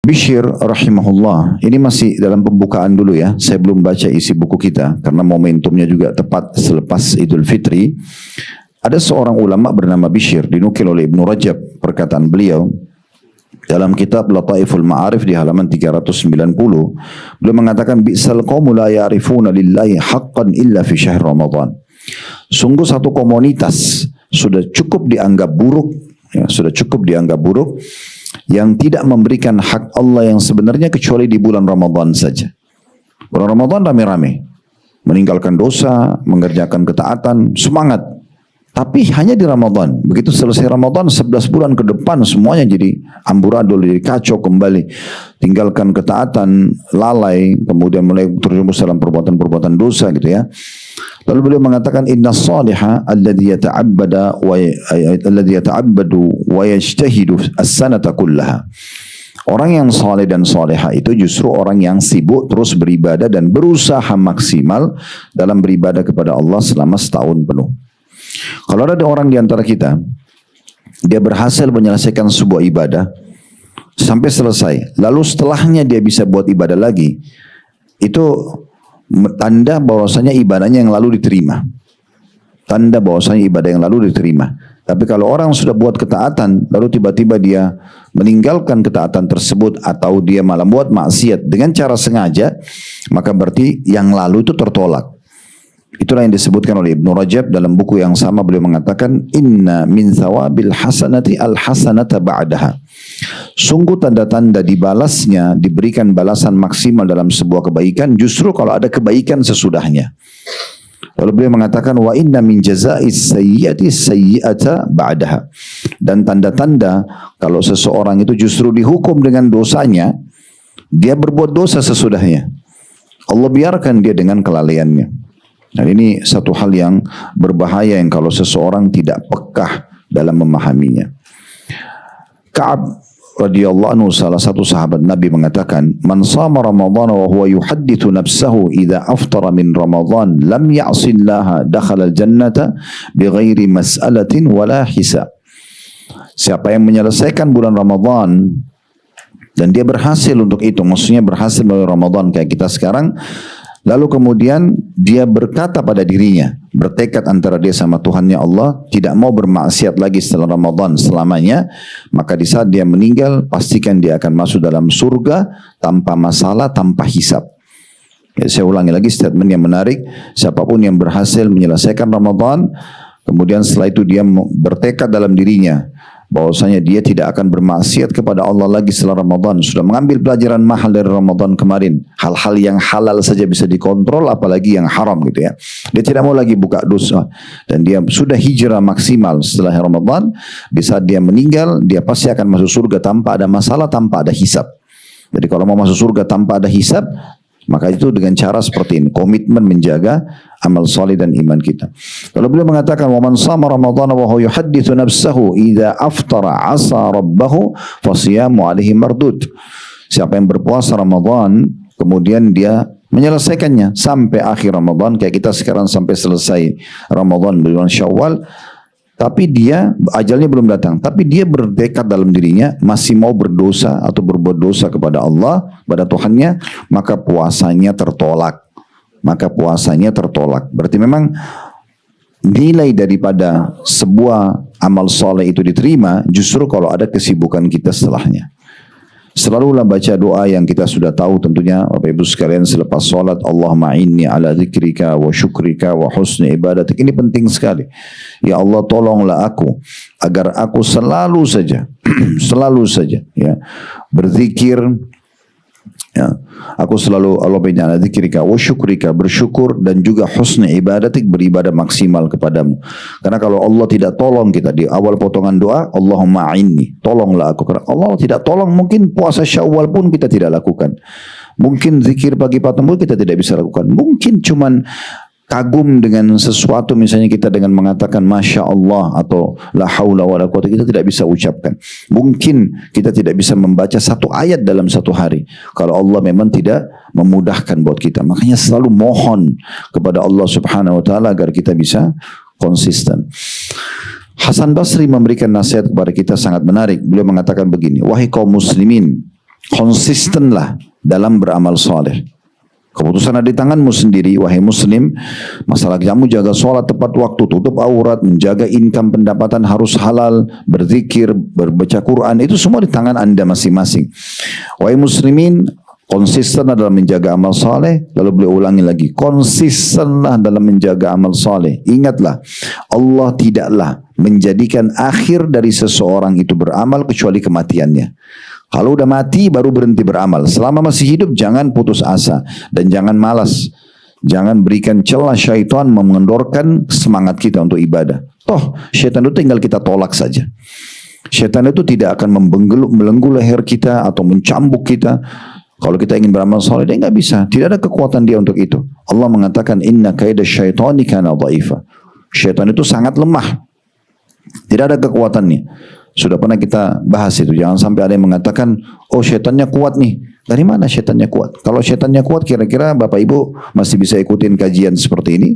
Bishr rahimahullah, ini masih dalam pembukaan dulu ya, saya belum baca isi buku kita karena momentumnya juga tepat selepas Idul Fitri. Ada seorang ulama bernama Bishr, dinukil oleh Ibnu Rajab perkataan beliau dalam kitab Lataiful Ma'arif di halaman 390. Beliau mengatakan, bi'sal qawmu la ya'rifuna lillahi haqqan illa fi syahr Ramadan. Sungguh satu komunitas sudah cukup dianggap buruk, ya, sudah cukup dianggap buruk, yang tidak memberikan hak Allah yang sebenarnya kecuali di bulan Ramadan saja. Bulan Ramadan rame-rame, meninggalkan dosa, mengerjakan ketaatan, semangat. Tapi hanya di Ramadan. Begitu selesai Ramadan, 11 bulan ke depan semuanya jadi amburadul, jadi kacau kembali. Tinggalkan ketaatan, lalai, kemudian mulai terjerumus dalam perbuatan-perbuatan dosa gitu ya. Lalu beliau mengatakan, inna salihah alladhi yata'abbadu wa yajtahidu as-sanata kullaha. Orang yang saleh dan saleha itu justru orang yang sibuk terus beribadah dan berusaha maksimal dalam beribadah kepada Allah selama setahun penuh. Kalau ada orang di antara kita, dia berhasil menyelesaikan sebuah ibadah sampai selesai, lalu setelahnya dia bisa buat ibadah lagi, itu tanda bahwasanya ibadahnya yang lalu diterima. Tanda bahwasanya ibadah yang lalu diterima. Tapi kalau orang sudah buat ketaatan, lalu tiba-tiba dia meninggalkan ketaatan tersebut, atau dia malah buat maksiat dengan cara sengaja, maka berarti yang lalu itu tertolak. Itulah yang disebutkan oleh Ibnu Rajab dalam buku yang sama. Beliau mengatakan, inna min thawabil hasanati al hasanata ba'daha. Sungguh tanda-tanda dibalasnya, diberikan balasan maksimal dalam sebuah kebaikan justru kalau ada kebaikan sesudahnya. Lalu beliau mengatakan, wa inna min jaza'is sayyi'ati sayyi'ata ba'daha. Dan tanda-tanda kalau seseorang itu justru dihukum dengan dosanya, dia berbuat dosa sesudahnya. Allah biarkan dia dengan kelalaiannya. Dan ini satu hal yang berbahaya yang kalau seseorang tidak pekah dalam memahaminya. Ka'ab radhiyallahu anhu, salah satu sahabat Nabi, mengatakan, man shama Ramadan wa huwa yuhaddithu nafsahu idza aftara min Ramadan lam ya'sillaha dakhala al-jannata bighairi mas'alatin wala hisab. Siapa yang menyelesaikan bulan Ramadan dan dia berhasil untuk itu, maksudnya berhasil melalui Ramadan kayak kita sekarang, lalu kemudian dia berkata pada dirinya, bertekad antara dia sama Tuhannya Allah, tidak mau bermaksiat lagi setelah Ramadan selamanya, maka di saat dia meninggal, pastikan dia akan masuk dalam surga tanpa masalah, tanpa hisab. Ya, saya ulangi lagi statement yang menarik, siapapun yang berhasil menyelesaikan Ramadan, kemudian setelah itu dia bertekad dalam dirinya, bahwasanya dia tidak akan bermaksiat kepada Allah lagi setelah Ramadan, sudah mengambil pelajaran mahal dari Ramadan kemarin, hal-hal yang halal saja bisa dikontrol, apalagi yang haram gitu ya. Dia tidak mau lagi buka dosa, dan dia sudah hijrah maksimal setelah Ramadan. Di saat dia meninggal, dia pasti akan masuk surga tanpa ada masalah, tanpa ada hisab. Jadi kalau mau masuk surga tanpa ada hisab, maka itu dengan cara seperti ini, komitmen menjaga amal saleh dan iman kita. Lalu beliau mengatakan, wa man shama Ramadan wa huwa yuhaddithu nafsahu idza aftara asa rabbahu fasiyamu alaihi mardud. Siapa yang berpuasa Ramadan kemudian dia menyelesaikannya sampai akhir Ramadan, kayak kita sekarang sampai selesai Ramadan bulan Syawal, tapi dia ajalnya belum datang, tapi dia bertekad dalam dirinya masih mau berdosa atau berbuat dosa kepada Allah, pada Tuhannya, maka puasanya tertolak. Maka puasanya tertolak. Berarti memang nilai daripada sebuah amal soleh itu diterima justru kalau ada kesibukan kita setelahnya. Selalulah baca doa yang kita sudah tahu tentunya Bapak Ibu sekalian selepas sholat, Allahumma inni ala zikrika wa syukrika wa husni ibadatik. Ini penting sekali. Ya Allah, tolonglah aku agar aku selalu saja selalu saja ya berzikir, ya, aku selalu Allah binna ala zikrika wa syukrika, bersyukur, dan juga husni ibadatik, beribadah maksimal kepadamu. Karena kalau Allah tidak tolong kita di awal potongan doa, Allahumma inni, tolonglah aku. Karena Allah tidak tolong, mungkin puasa Syawal pun kita tidak lakukan. Mungkin zikir pagi petang pun kita tidak bisa lakukan. Mungkin cuman kagum dengan sesuatu, misalnya kita dengan mengatakan Masya Allah atau La haula wa la quwwata, kita tidak bisa ucapkan. Mungkin kita tidak bisa membaca satu ayat dalam satu hari kalau Allah memang tidak memudahkan buat kita. Makanya selalu mohon kepada Allah Subhanahu wa ta'ala agar kita bisa konsisten. Hasan Basri memberikan nasihat kepada kita sangat menarik. Beliau mengatakan begini, wahai kaum muslimin, Konsistenlah dalam beramal soleh. Keputusan ada di tanganmu sendiri, wahai muslim. Masalah kamu jaga sholat tepat waktu, tutup aurat, menjaga income pendapatan harus halal, berzikir, berbaca Quran, itu semua di tangan anda masing-masing. Wahai muslimin, konsistenlah dalam menjaga amal saleh. Lalu beliau ulangi lagi, konsistenlah dalam menjaga amal saleh. Ingatlah, Allah tidaklah menjadikan akhir dari seseorang itu beramal kecuali kematiannya. Kalau udah mati baru berhenti beramal. Selama masih hidup jangan putus asa dan jangan malas. Jangan berikan celah syaitan mengendorkan semangat kita untuk ibadah. Toh syaitan itu tinggal kita tolak saja. Syaitan itu tidak akan membelenggu leher kita atau mencambuk kita. Kalau kita ingin beramal saleh, dia nggak bisa. Tidak ada kekuatan dia untuk itu. Allah mengatakan inna kaida syaitani kana dhaifa. Syaitan itu sangat lemah. Tidak ada kekuatannya. Sudah pernah kita bahas itu. Jangan sampai ada yang mengatakan, oh syaitannya kuat nih. Dari mana syaitannya kuat? Kalau syaitannya kuat, kira-kira Bapak Ibu masih bisa ikutin kajian seperti ini.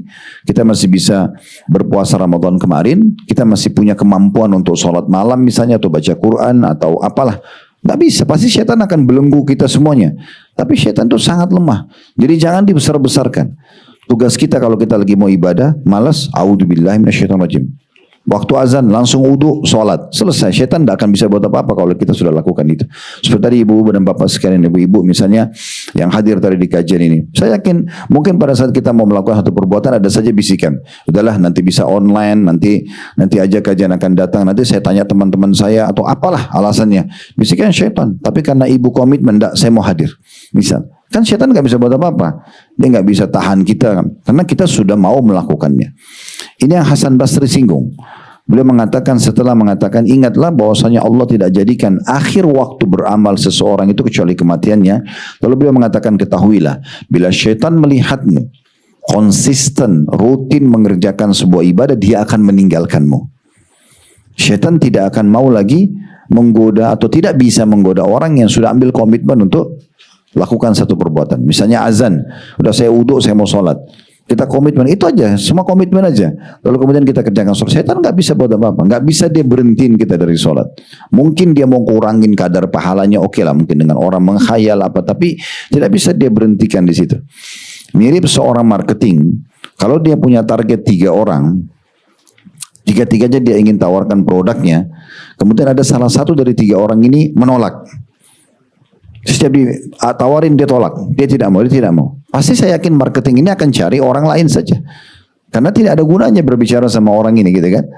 Kita masih bisa berpuasa Ramadan kemarin. Kita masih punya kemampuan untuk sholat malam misalnya, atau baca Quran, atau apalah. Nggak bisa, pasti syaitan akan belenggu kita semuanya. Tapi syaitan itu sangat lemah. Jadi jangan dibesar-besarkan. Tugas kita kalau kita lagi mau ibadah, malas, a'udzubillahi minasyaitonirrajim. Waktu azan langsung wudu, sholat, selesai. Syaitan tidak akan bisa buat apa-apa kalau kita sudah lakukan itu. Seperti tadi ibu-ibu dan bapak sekalian, ibu-ibu misalnya yang hadir tadi di kajian ini. Saya yakin mungkin pada saat kita mau melakukan satu perbuatan ada saja bisikan. Udahlah nanti bisa online, nanti aja kajian akan datang. Nanti saya tanya teman-teman saya atau apalah alasannya. Bisikan syaitan. Tapi karena ibu komitmen, saya mau hadir. Misal. Kan syaitan nggak bisa buat apa-apa. Dia nggak bisa tahan kita kan. Karena kita sudah mau melakukannya. Ini yang Hasan Basri singgung. Beliau mengatakan setelah mengatakan ingatlah bahwasanya Allah tidak jadikan akhir waktu beramal seseorang itu kecuali kematiannya. Lalu beliau mengatakan ketahuilah bila syaitan melihatmu konsisten rutin mengerjakan sebuah ibadah dia akan meninggalkanmu. Syaitan tidak akan mau lagi menggoda atau tidak bisa menggoda orang yang sudah ambil komitmen untuk lakukan satu perbuatan. Misalnya azan, udah saya wudu, saya mau sholat. Kita komitmen, itu aja, semua komitmen aja. Lalu kemudian kita kerjakan sholat. Syaitan nggak bisa buat apa-apa, nggak bisa dia berhentiin kita dari sholat. Mungkin dia mau kurangin kadar pahalanya, oke lah, mungkin dengan orang menghayal apa, tapi tidak bisa dia berhentikan di situ. Mirip seorang marketing, kalau dia punya target 3 orang, tiga-tiganya dia ingin tawarkan produknya, kemudian ada salah satu dari 3 orang ini menolak. Setiap ditawarin dia tolak, dia tidak mau. Pasti saya yakin marketing ini akan cari orang lain saja. Karena tidak ada gunanya berbicara sama orang ini gitu kan.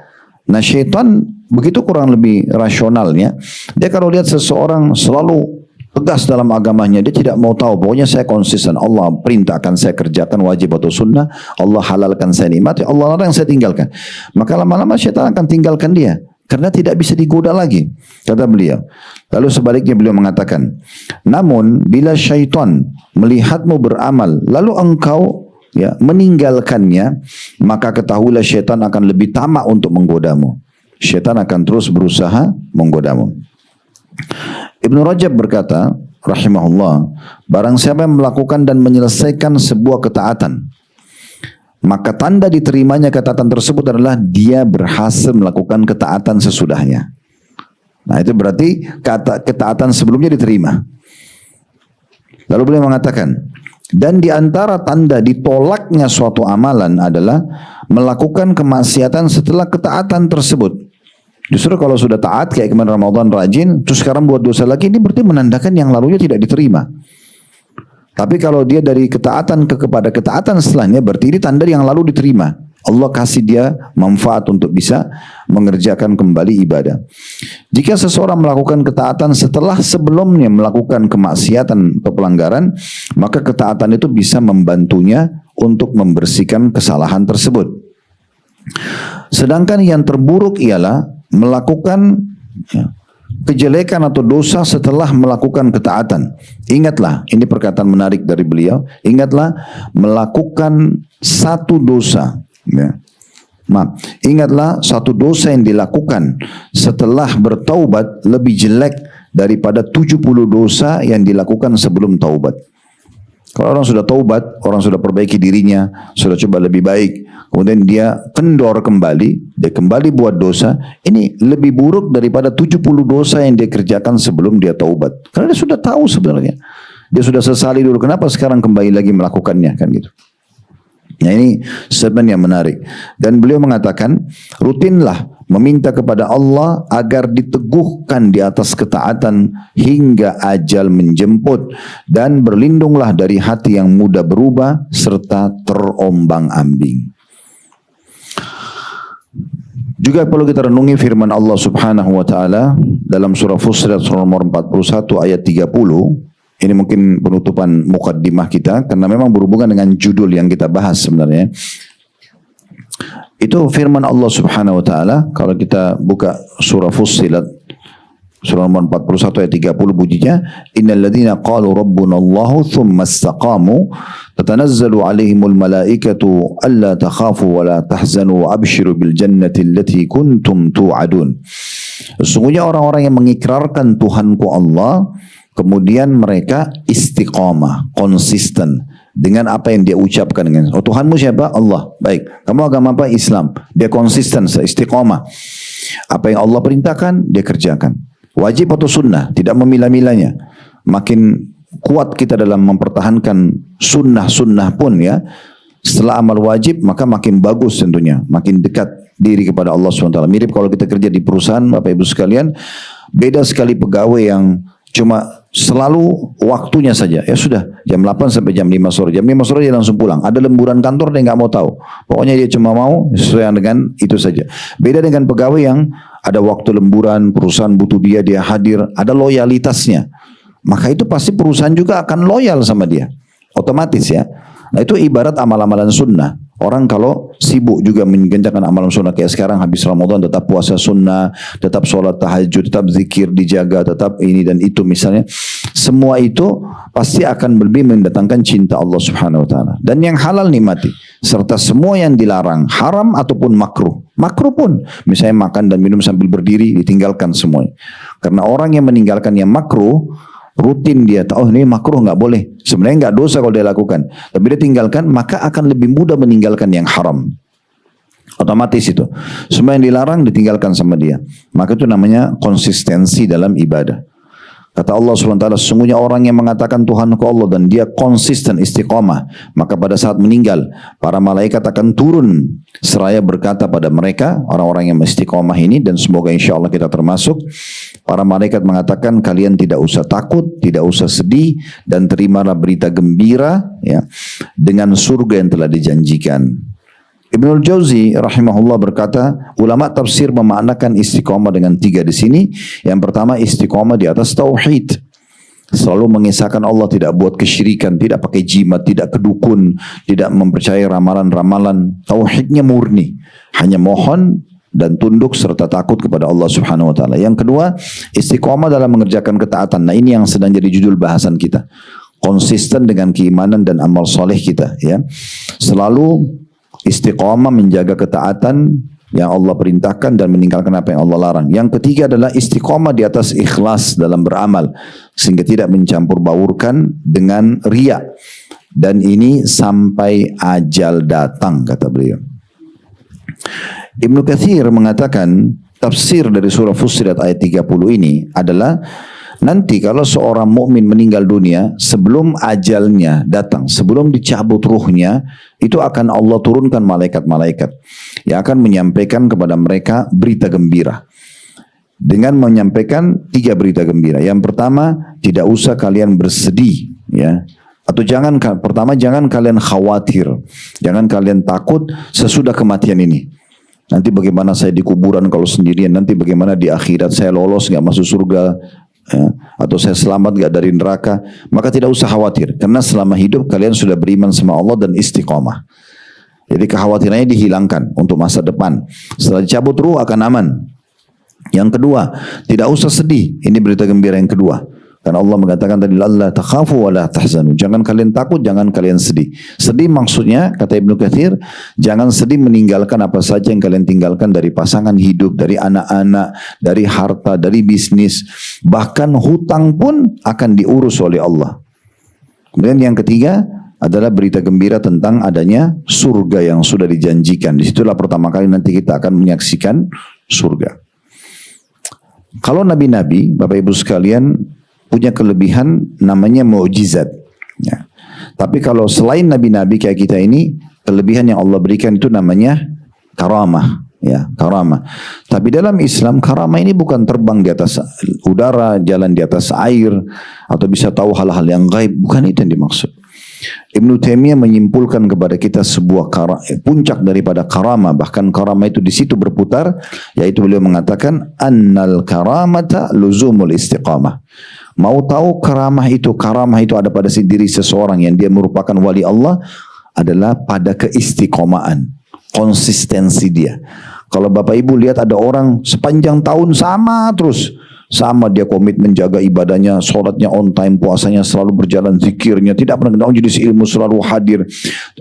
Nah syaitan begitu kurang lebih rasionalnya. Dia kalau lihat seseorang selalu tegas dalam agamanya, dia tidak mau tahu. Pokoknya saya konsisten, Allah perintahkan saya kerjakan wajib atau sunnah, Allah halalkan saya nikmati, Allah larang saya tinggalkan. Maka lama-lama syaitan akan tinggalkan dia. Karena tidak bisa digoda lagi, kata beliau. Lalu sebaliknya beliau mengatakan, namun bila syaitan melihatmu beramal, lalu engkau meninggalkannya, maka ketahuilah syaitan akan lebih tamak untuk menggodamu. Syaitan akan terus berusaha menggodamu. Ibnu Rajab berkata, rahimahullah, barang siapa yang melakukan dan menyelesaikan sebuah ketaatan, maka tanda diterimanya ketaatan tersebut adalah dia berhasil melakukan ketaatan sesudahnya. Nah itu berarti ketaatan sebelumnya diterima. Lalu beliau mengatakan, dan di antara tanda ditolaknya suatu amalan adalah melakukan kemaksiatan setelah ketaatan tersebut. Justru kalau sudah taat kayak kemarin Ramadan rajin, terus sekarang buat dosa lagi, ini berarti menandakan yang lalunya tidak diterima. Tapi kalau dia dari ketaatan kepada ketaatan setelahnya, berarti ini tanda yang lalu diterima. Allah kasih dia manfaat untuk bisa mengerjakan kembali ibadah. Jika seseorang melakukan ketaatan setelah sebelumnya melakukan kemaksiatan atau pelanggaran, maka ketaatan itu bisa membantunya untuk membersihkan kesalahan tersebut. Sedangkan yang terburuk ialah melakukan kejelekan atau dosa setelah melakukan ketaatan. Ingatlah, ini perkataan menarik dari beliau. Ingatlah melakukan satu dosa. Ingatlah satu dosa yang dilakukan setelah bertaubat lebih jelek daripada 70 dosa yang dilakukan sebelum taubat. Kalau orang sudah taubat, orang sudah perbaiki dirinya, sudah coba lebih baik, kemudian dia kendor kembali, dia kembali buat dosa, ini lebih buruk daripada 70 dosa yang dia kerjakan sebelum dia taubat. Karena dia sudah tahu sebenarnya. Dia sudah sesali dulu, kenapa sekarang kembali lagi melakukannya, kan gitu. Nah ini sebenarnya menarik. Dan beliau mengatakan, rutinlah meminta kepada Allah agar diteguhkan di atas ketaatan hingga ajal menjemput, dan berlindunglah dari hati yang mudah berubah serta terombang-ambing. Juga perlu kita renungi firman Allah Subhanahu wa taala dalam surah Fussilat surah nomor 41 ayat 30. Ini mungkin penutupan mukaddimah kita karena memang berhubungan dengan judul yang kita bahas sebenarnya. Itu firman Allah Subhanahu wa taala, kalau kita buka surah Fussilat surah nomor 41 ayat 30 bunyinya, innal ladzina qalu rabbuna Allah tsumma istaqamu tatanazzalu alaihimul malaikatu alla takhafu wa la tahzanu wa abshiru bil jannati allati kuntum tu'adun. Sesungguhnya orang-orang yang mengikrarkan Tuhanku Allah, kemudian mereka istiqamah, konsisten dengan apa yang dia ucapkan. Dengan oh Tuhanmu siapa? Allah. Baik. Kamu agama apa? Islam. Dia konsisten, istiqamah. Apa yang Allah perintahkan, dia kerjakan. Wajib atau sunnah, tidak memilah-milahnya. Makin kuat kita dalam mempertahankan sunnah-sunnah pun ya, setelah amal wajib maka makin bagus tentunya, makin dekat diri kepada Allah SWT. Mirip kalau kita kerja di perusahaan, Bapak Ibu sekalian, beda sekali pegawai yang cuma selalu waktunya saja. Ya sudah, jam 8 sampai jam 5 sore. Jam 5 sore dia langsung pulang. Ada lemburan kantor dia nggak mau tahu. Pokoknya dia cuma mau sesuai dengan itu saja. Beda dengan pegawai yang ada waktu lemburan, perusahaan butuh dia, dia hadir, ada loyalitasnya. Maka itu pasti perusahaan juga akan loyal sama dia. Otomatis ya. Nah itu ibarat amal-amalan sunnah. Orang kalau sibuk juga mengerjakan amalan sunnah kayak sekarang habis Ramadan tetap puasa sunnah, tetap sholat tahajud, tetap zikir dijaga, tetap ini dan itu misalnya. Semua itu pasti akan lebih mendatangkan cinta Allah Subhanahu wa taala. Dan yang halal nikmati, serta semua yang dilarang, haram ataupun makruh. Makruh pun, misalnya makan dan minum sambil berdiri ditinggalkan semuanya. Karena orang yang meninggalkan yang makruh, rutin dia tahu, oh ini makruh nggak boleh. Sebenarnya nggak dosa kalau dia lakukan, tapi dia tinggalkan, maka akan lebih mudah meninggalkan yang haram. Otomatis itu. Semua yang dilarang ditinggalkan sama dia. Maka itu namanya konsistensi dalam ibadah. Kata Allah SWT, sesungguhnya orang yang mengatakan Tuhanku Allah dan dia konsisten istiqamah, maka pada saat meninggal, para malaikat akan turun seraya berkata pada mereka, orang-orang yang istiqamah ini, dan semoga insya Allah kita termasuk. Para malaikat mengatakan, kalian tidak usah takut, tidak usah sedih, dan terimalah berita gembira ya, dengan surga yang telah dijanjikan. Ibnul Jauzi rahimahullah berkata, ulama tafsir memaknakan istiqomah dengan 3 di sini. Yang pertama, istiqomah di atas tauhid. Selalu mengisahkan Allah, tidak buat kesyirikan, tidak pakai jimat, tidak kedukun, tidak mempercayai ramalan-ramalan. Tauhidnya murni, hanya mohon dan tunduk serta takut kepada Allah Subhanahu wa taala. Yang kedua, istiqomah dalam mengerjakan ketaatan. Nah, ini yang sedang jadi judul bahasan kita. Konsisten dengan keimanan dan amal soleh kita ya. Selalu istiqamah menjaga ketaatan yang Allah perintahkan dan meninggalkan apa yang Allah larang. Yang ketiga adalah istiqamah di atas ikhlas dalam beramal, sehingga tidak mencampur baurkan dengan riya. Dan ini sampai ajal datang, kata beliau. Ibnu Katsir mengatakan tafsir dari surah Fussilat ayat 30 ini adalah, nanti kalau seorang mukmin meninggal dunia, sebelum ajalnya datang, sebelum dicabut ruhnya, itu akan Allah turunkan malaikat-malaikat yang akan menyampaikan kepada mereka berita gembira. Dengan menyampaikan 3 berita gembira. Yang pertama, tidak usah kalian bersedih ya. Atau jangan kalian khawatir, jangan kalian takut sesudah kematian ini. Nanti bagaimana saya di kuburan kalau sendirian, nanti bagaimana di akhirat saya lolos nggak masuk surga, ya, atau saya selamat gak dari neraka. Maka tidak usah khawatir, karena selama hidup kalian sudah beriman sama Allah dan istiqamah. Jadi kekhawatirannya dihilangkan untuk masa depan. Setelah dicabut ruh akan aman. Yang kedua, tidak usah sedih. Ini berita gembira yang kedua. Karena Allah mengatakan tadi, la takhafu wa la tahzanu. Jangan kalian takut, jangan kalian sedih. Sedih maksudnya, kata Ibnu Katsir, jangan sedih meninggalkan apa saja yang kalian tinggalkan dari pasangan hidup, dari anak-anak, dari harta, dari bisnis. Bahkan hutang pun akan diurus oleh Allah. Kemudian yang ketiga adalah berita gembira tentang adanya surga yang sudah dijanjikan. Disitulah pertama kali nanti kita akan menyaksikan surga. Kalau nabi-nabi, Bapak Ibu sekalian, punya kelebihan namanya mukjizat. Ya. Tapi kalau selain nabi-nabi kayak kita ini, kelebihan yang Allah berikan itu namanya karamah. Ya, karamah. Tapi dalam Islam karamah ini bukan terbang di atas udara, jalan di atas air, atau bisa tahu hal-hal yang gaib. Bukan itu yang dimaksud. Ibnu Taimiyah menyimpulkan kepada kita sebuah puncak daripada karamah, bahkan karamah itu di situ berputar, yaitu beliau mengatakan annal karamata luzumul istiqamah. Mau tahu karamah itu ada pada diri seseorang yang dia merupakan wali Allah adalah pada keistiqomahan, konsistensi dia. Kalau Bapak Ibu lihat ada orang sepanjang tahun sama dia komitmen menjaga ibadahnya, sholatnya on time, puasanya selalu berjalan, zikirnya tidak pernah kena jenis ilmu, selalu hadir.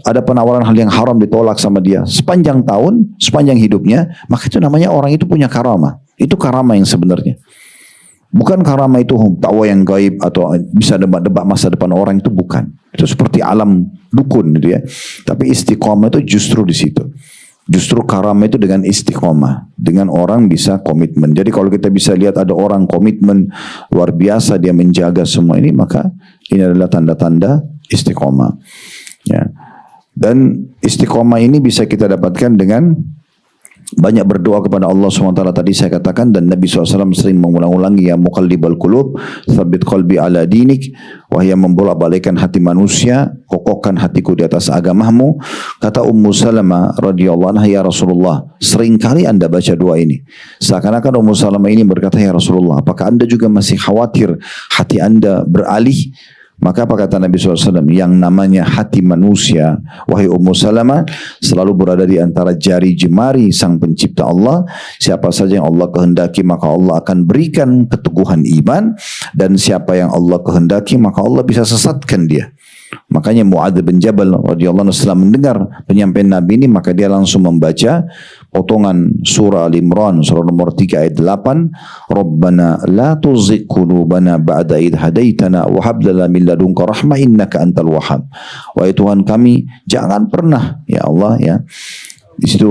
Ada penawaran hal yang haram ditolak sama dia sepanjang tahun, sepanjang hidupnya, maka itu namanya orang itu punya karamah. Itu karamah yang sebenarnya. Bukan karamah itu tawa yang gaib atau bisa debat-debat masa depan orang, itu bukan. Itu seperti alam dukun gitu ya. Tapi istiqomah itu justru di situ. Justru karamah itu dengan istiqomah, dengan orang bisa komitmen. Jadi kalau kita bisa lihat ada orang komitmen luar biasa, dia menjaga semua ini, maka ini adalah tanda-tanda istiqomah. Ya. Dan istiqomah ini bisa kita dapatkan dengan banyak berdoa kepada Allah SWT. Tadi saya katakan, dan Nabi SAW sering mengulang-ulangi, ya muqallibal qulub tsabbit qalbi ala dinik, wahai yang membolak-balikkan hati manusia, kokohkan hatiku di atas agamamu. Kata Ummu Salamah radhiyallahu anha, ya Rasulullah, seringkali anda baca doa ini. Seakan-akan Ummu Salamah ini berkata, ya Rasulullah, apakah anda juga masih khawatir hati anda beralih? Maka apa kata Nabi SAW? Yang namanya hati manusia, wahai Ummu Salamah, selalu berada di antara jari jemari sang pencipta Allah. Siapa saja yang Allah kehendaki, maka Allah akan berikan keteguhan iman. Dan siapa yang Allah kehendaki, maka Allah bisa sesatkan dia. Makanya Mu'adz bin Jabal radhiyallahu anhu setelah mendengar penyampaian Nabi ini, maka dia langsung membaca potongan surah Al-Imran surah nomor 3 ayat 8, Rabbana la tuzigh qulubana ba'da idh hadaitana wa hab lana min ladunka rahmah innaka antal wahhab. Wahai Tuhan kami, jangan pernah ya Allah ya. Di situ,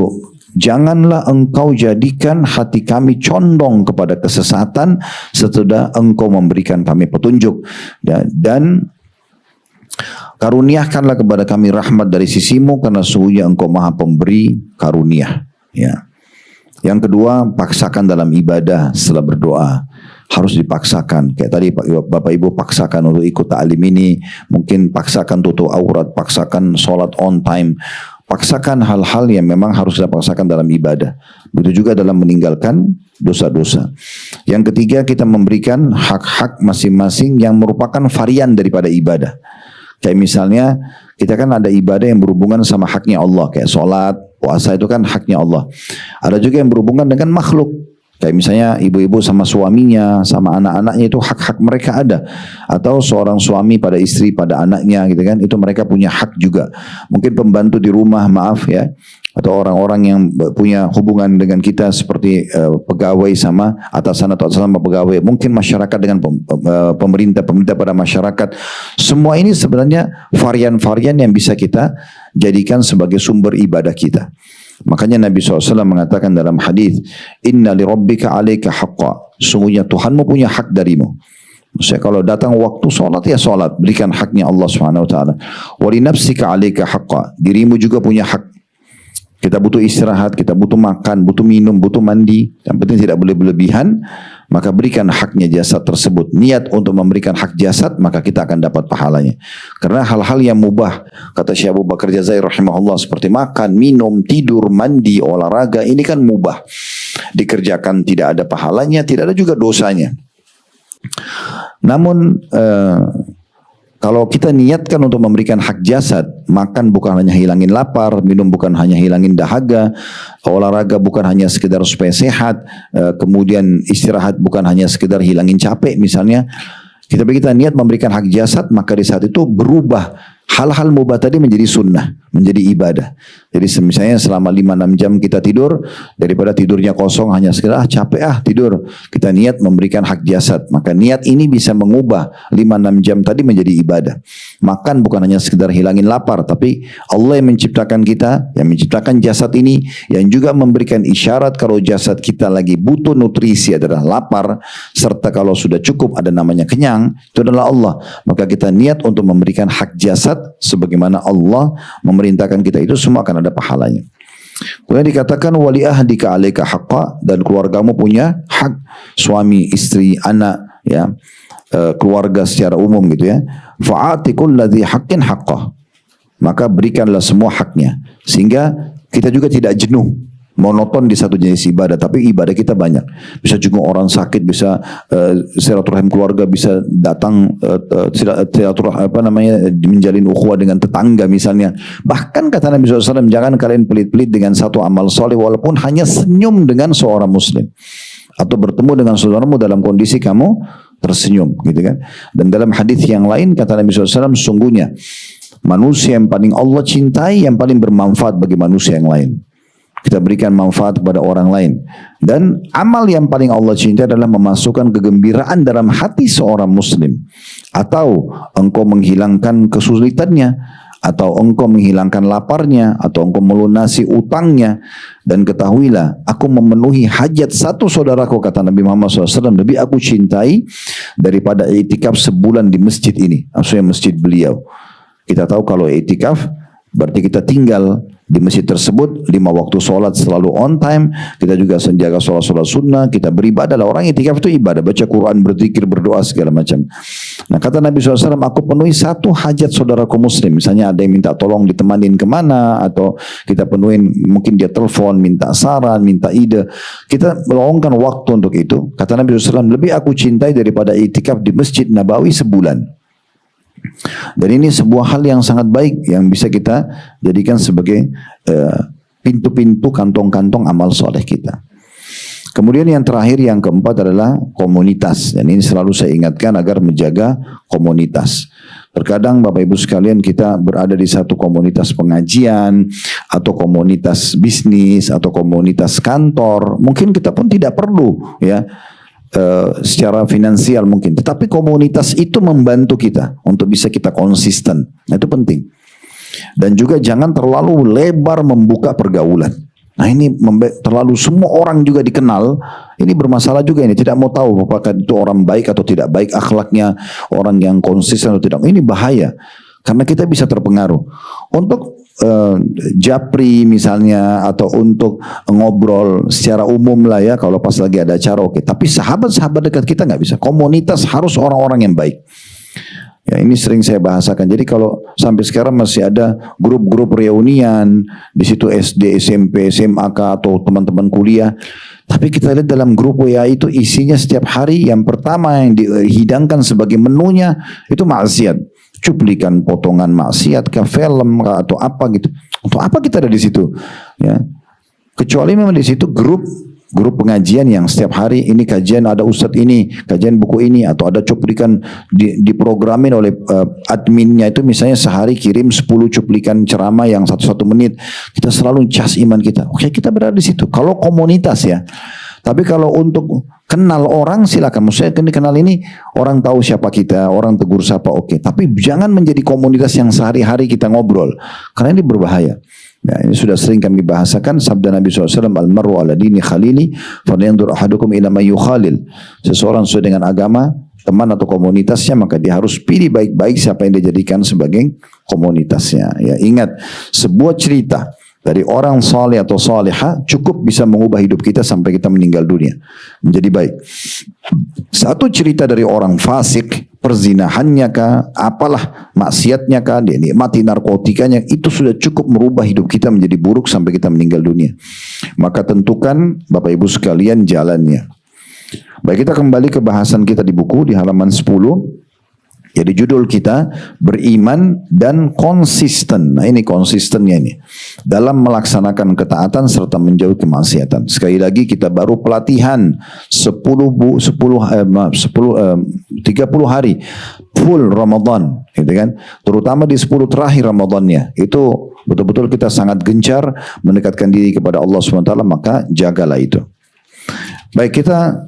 janganlah engkau jadikan hati kami condong kepada kesesatan setelah engkau memberikan kami petunjuk, dan karuniakanlah kepada kami rahmat dari sisimu, karena sesungguhnya engkau maha pemberi karunia. Ya. Yang kedua, paksakan dalam ibadah setelah berdoa. Harus dipaksakan. Kayak tadi Bapak Ibu paksakan untuk ikut ta'lim ini. Mungkin paksakan tutup aurat, paksakan sholat on time. Paksakan hal-hal yang memang harus dipaksakan dalam ibadah. Begitu juga dalam meninggalkan dosa-dosa. Yang ketiga, kita memberikan hak-hak masing-masing yang merupakan varian daripada ibadah. Kayak misalnya kita kan ada ibadah yang berhubungan sama haknya Allah, kayak sholat, puasa itu kan haknya Allah. Ada juga yang berhubungan dengan makhluk, kayak misalnya ibu-ibu sama suaminya, sama anak-anaknya, itu hak-hak mereka ada. Atau seorang suami pada istri, pada anaknya gitu kan, itu mereka punya hak juga. Mungkin pembantu di rumah, maaf ya, atau orang-orang yang punya hubungan dengan kita seperti pegawai sama atasan atau atasan sama pegawai, mungkin masyarakat dengan pemerintah pada masyarakat. Semua ini sebenarnya varian-varian yang bisa kita jadikan sebagai sumber ibadah kita. Makanya Nabi SAW mengatakan dalam hadis, Inna li rabbika alaika haqqa, sungguhnya Tuhanmu punya hak darimu. Maksudnya kalau datang waktu sholat, ya sholat, berikan haknya Allah SWT. Wa li nafsika alaika haqqa, dirimu juga punya hak. Kita butuh istirahat, kita butuh makan, butuh minum, butuh mandi. Yang penting tidak boleh berlebihan. Maka berikan haknya jasad tersebut. Niat untuk memberikan hak jasad, maka kita akan dapat pahalanya. Karena hal-hal yang mubah, kata Syekh Abu Bakar Jazair rahimahullah, seperti makan, minum, tidur, mandi, olahraga, ini kan mubah. Dikerjakan tidak ada pahalanya, tidak ada juga dosanya. Namun kalau kita niatkan untuk memberikan hak jasad, makan bukan hanya hilangin lapar, minum bukan hanya hilangin dahaga, olahraga bukan hanya sekedar supaya sehat, kemudian istirahat bukan hanya sekedar hilangin capek misalnya. Kita niat memberikan hak jasad, maka di saat itu berubah hal-hal mubah tadi menjadi sunnah. menjadi ibadah. Jadi misalnya selama 5-6 jam kita tidur, daripada tidurnya kosong hanya sekedar capek tidur, kita niat memberikan hak jasad. Maka niat ini bisa mengubah 5-6 jam tadi menjadi ibadah. Makan bukan hanya sekedar hilangin lapar, tapi Allah yang menciptakan kita, yang menciptakan jasad ini, yang juga memberikan isyarat kalau jasad kita lagi butuh nutrisi adalah lapar, serta kalau sudah cukup ada namanya kenyang, itu adalah Allah. Maka kita niat untuk memberikan hak jasad sebagaimana Allah memerintahkan kita, itu semua akan ada pahalanya. Kemudian dikatakan wali ahdika alaika haqqa, dan keluargamu punya hak, suami, istri, anak, ya, keluarga secara umum gitu ya. Fa'ati kulladzi haqqin haqqah, maka berikanlah semua haknya, sehingga kita juga tidak jenuh monoton di satu jenis ibadah, tapi ibadah kita banyak. Bisa juga orang sakit, bisa silaturahim keluarga, bisa datang menjalin ukhuwah dengan tetangga misalnya. Bahkan kata Nabi SAW, jangan kalian pelit-pelit dengan satu amal soleh walaupun hanya senyum dengan seorang muslim, atau bertemu dengan saudaramu dalam kondisi kamu tersenyum, gitu kan. Dan dalam hadis yang lain kata Nabi SAW, sungguhnya manusia yang paling Allah cintai yang paling bermanfaat bagi manusia yang lain. Kita berikan manfaat kepada orang lain. Dan amal yang paling Allah cintai adalah memasukkan kegembiraan dalam hati seorang muslim. Atau engkau menghilangkan kesulitannya, atau engkau menghilangkan laparnya, atau engkau melunasi utangnya. Dan ketahuilah, aku memenuhi hajat satu saudaraku, kata Nabi Muhammad SAW, lebih aku cintai daripada i'tikaf sebulan di masjid ini, maksudnya masjid beliau. Kita tahu kalau i'tikaf berarti kita tinggal di masjid tersebut, 5 waktu sholat selalu on time, kita juga menjaga sholat-sholat sunnah, kita beribadah. Orang i'tikaf itu ibadah, baca Quran, berzikir, berdoa, segala macam. Nah kata Nabi SAW, aku penuhi satu hajat saudaraku muslim. Misalnya ada yang minta tolong ditemanin kemana, atau kita penuhin, mungkin dia telepon, minta saran, minta ide, kita meluangkan waktu untuk itu. Kata Nabi SAW, lebih aku cintai daripada i'tikaf di Masjid Nabawi sebulan. Dan ini sebuah hal yang sangat baik yang bisa kita jadikan sebagai pintu-pintu kantong-kantong amal soleh kita. Kemudian yang terakhir, yang keempat adalah komunitas. Dan ini selalu saya ingatkan agar menjaga komunitas. Terkadang Bapak Ibu sekalian kita berada di satu komunitas pengajian, atau komunitas bisnis, atau komunitas kantor. Mungkin kita pun tidak perlu ya secara finansial mungkin, tetapi komunitas itu membantu kita untuk bisa kita konsisten. Nah, itu penting. Dan juga jangan terlalu lebar membuka pergaulan. Nah ini terlalu semua orang juga dikenal, ini bermasalah juga ini. Tidak mau tahu apakah itu orang baik atau tidak baik akhlaknya, orang yang konsisten atau tidak. Ini bahaya, karena kita bisa terpengaruh. Untuk japri misalnya, atau untuk ngobrol secara umum lah ya, kalau pas lagi ada acara oke. Tapi sahabat-sahabat dekat kita nggak bisa. Komunitas harus orang-orang yang baik. Ya ini sering saya bahasakan. Jadi kalau sampai sekarang masih ada grup-grup reunian di situ, SD, SMP, SMA atau teman-teman kuliah. Tapi kita lihat dalam grup WA itu isinya setiap hari yang pertama yang dihidangkan sebagai menunya itu maksiat. Cuplikan potongan maksiat ke film atau apa gitu. Untuk apa kita ada di situ? Ya. Kecuali memang di situ grup pengajian yang setiap hari ini kajian, ada ustadz ini, kajian buku ini, atau ada cuplikan diprogramin oleh adminnya itu, misalnya sehari kirim 10 cuplikan ceramah yang 1 menit. Kita selalu cas iman kita. Oke, kita berada di situ. Kalau komunitas ya. Tapi kalau untuk kenal orang silakan. Maksudnya kenal ini orang tahu siapa kita, orang tegur sapa oke. Tapi jangan menjadi komunitas yang sehari-hari kita ngobrol. Karena ini berbahaya. Nah, ini sudah sering kami bahasakan sabda Nabi SAW, al-mar'u ala dini khalili, falyanzur ahadukum ila may yukhalil. Seseorang sesuai dengan agama teman atau komunitasnya, maka dia harus pilih baik-baik siapa yang dia jadikan sebagai komunitasnya. Ya, ingat, sebuah cerita dari orang saleh atau salihah cukup bisa mengubah hidup kita sampai kita meninggal dunia menjadi baik. Satu cerita dari orang fasik, perzinahannya kah, apalah maksiatnya kah, dia nikmati narkotikanya, itu sudah cukup merubah hidup kita menjadi buruk sampai kita meninggal dunia. Maka tentukan Bapak Ibu sekalian jalannya. Baik, kita kembali ke bahasan kita di buku di halaman 10. Jadi judul kita beriman dan konsisten. Nah ini konsistennya ini dalam melaksanakan ketaatan serta menjauhi kemaksiatan. Sekali lagi kita baru pelatihan 30 hari full Ramadan, gitu kan? Terutama di 10 terakhir Ramadannya itu betul-betul kita sangat gencar mendekatkan diri kepada Allah SWT, maka jagalah itu. Baik, kita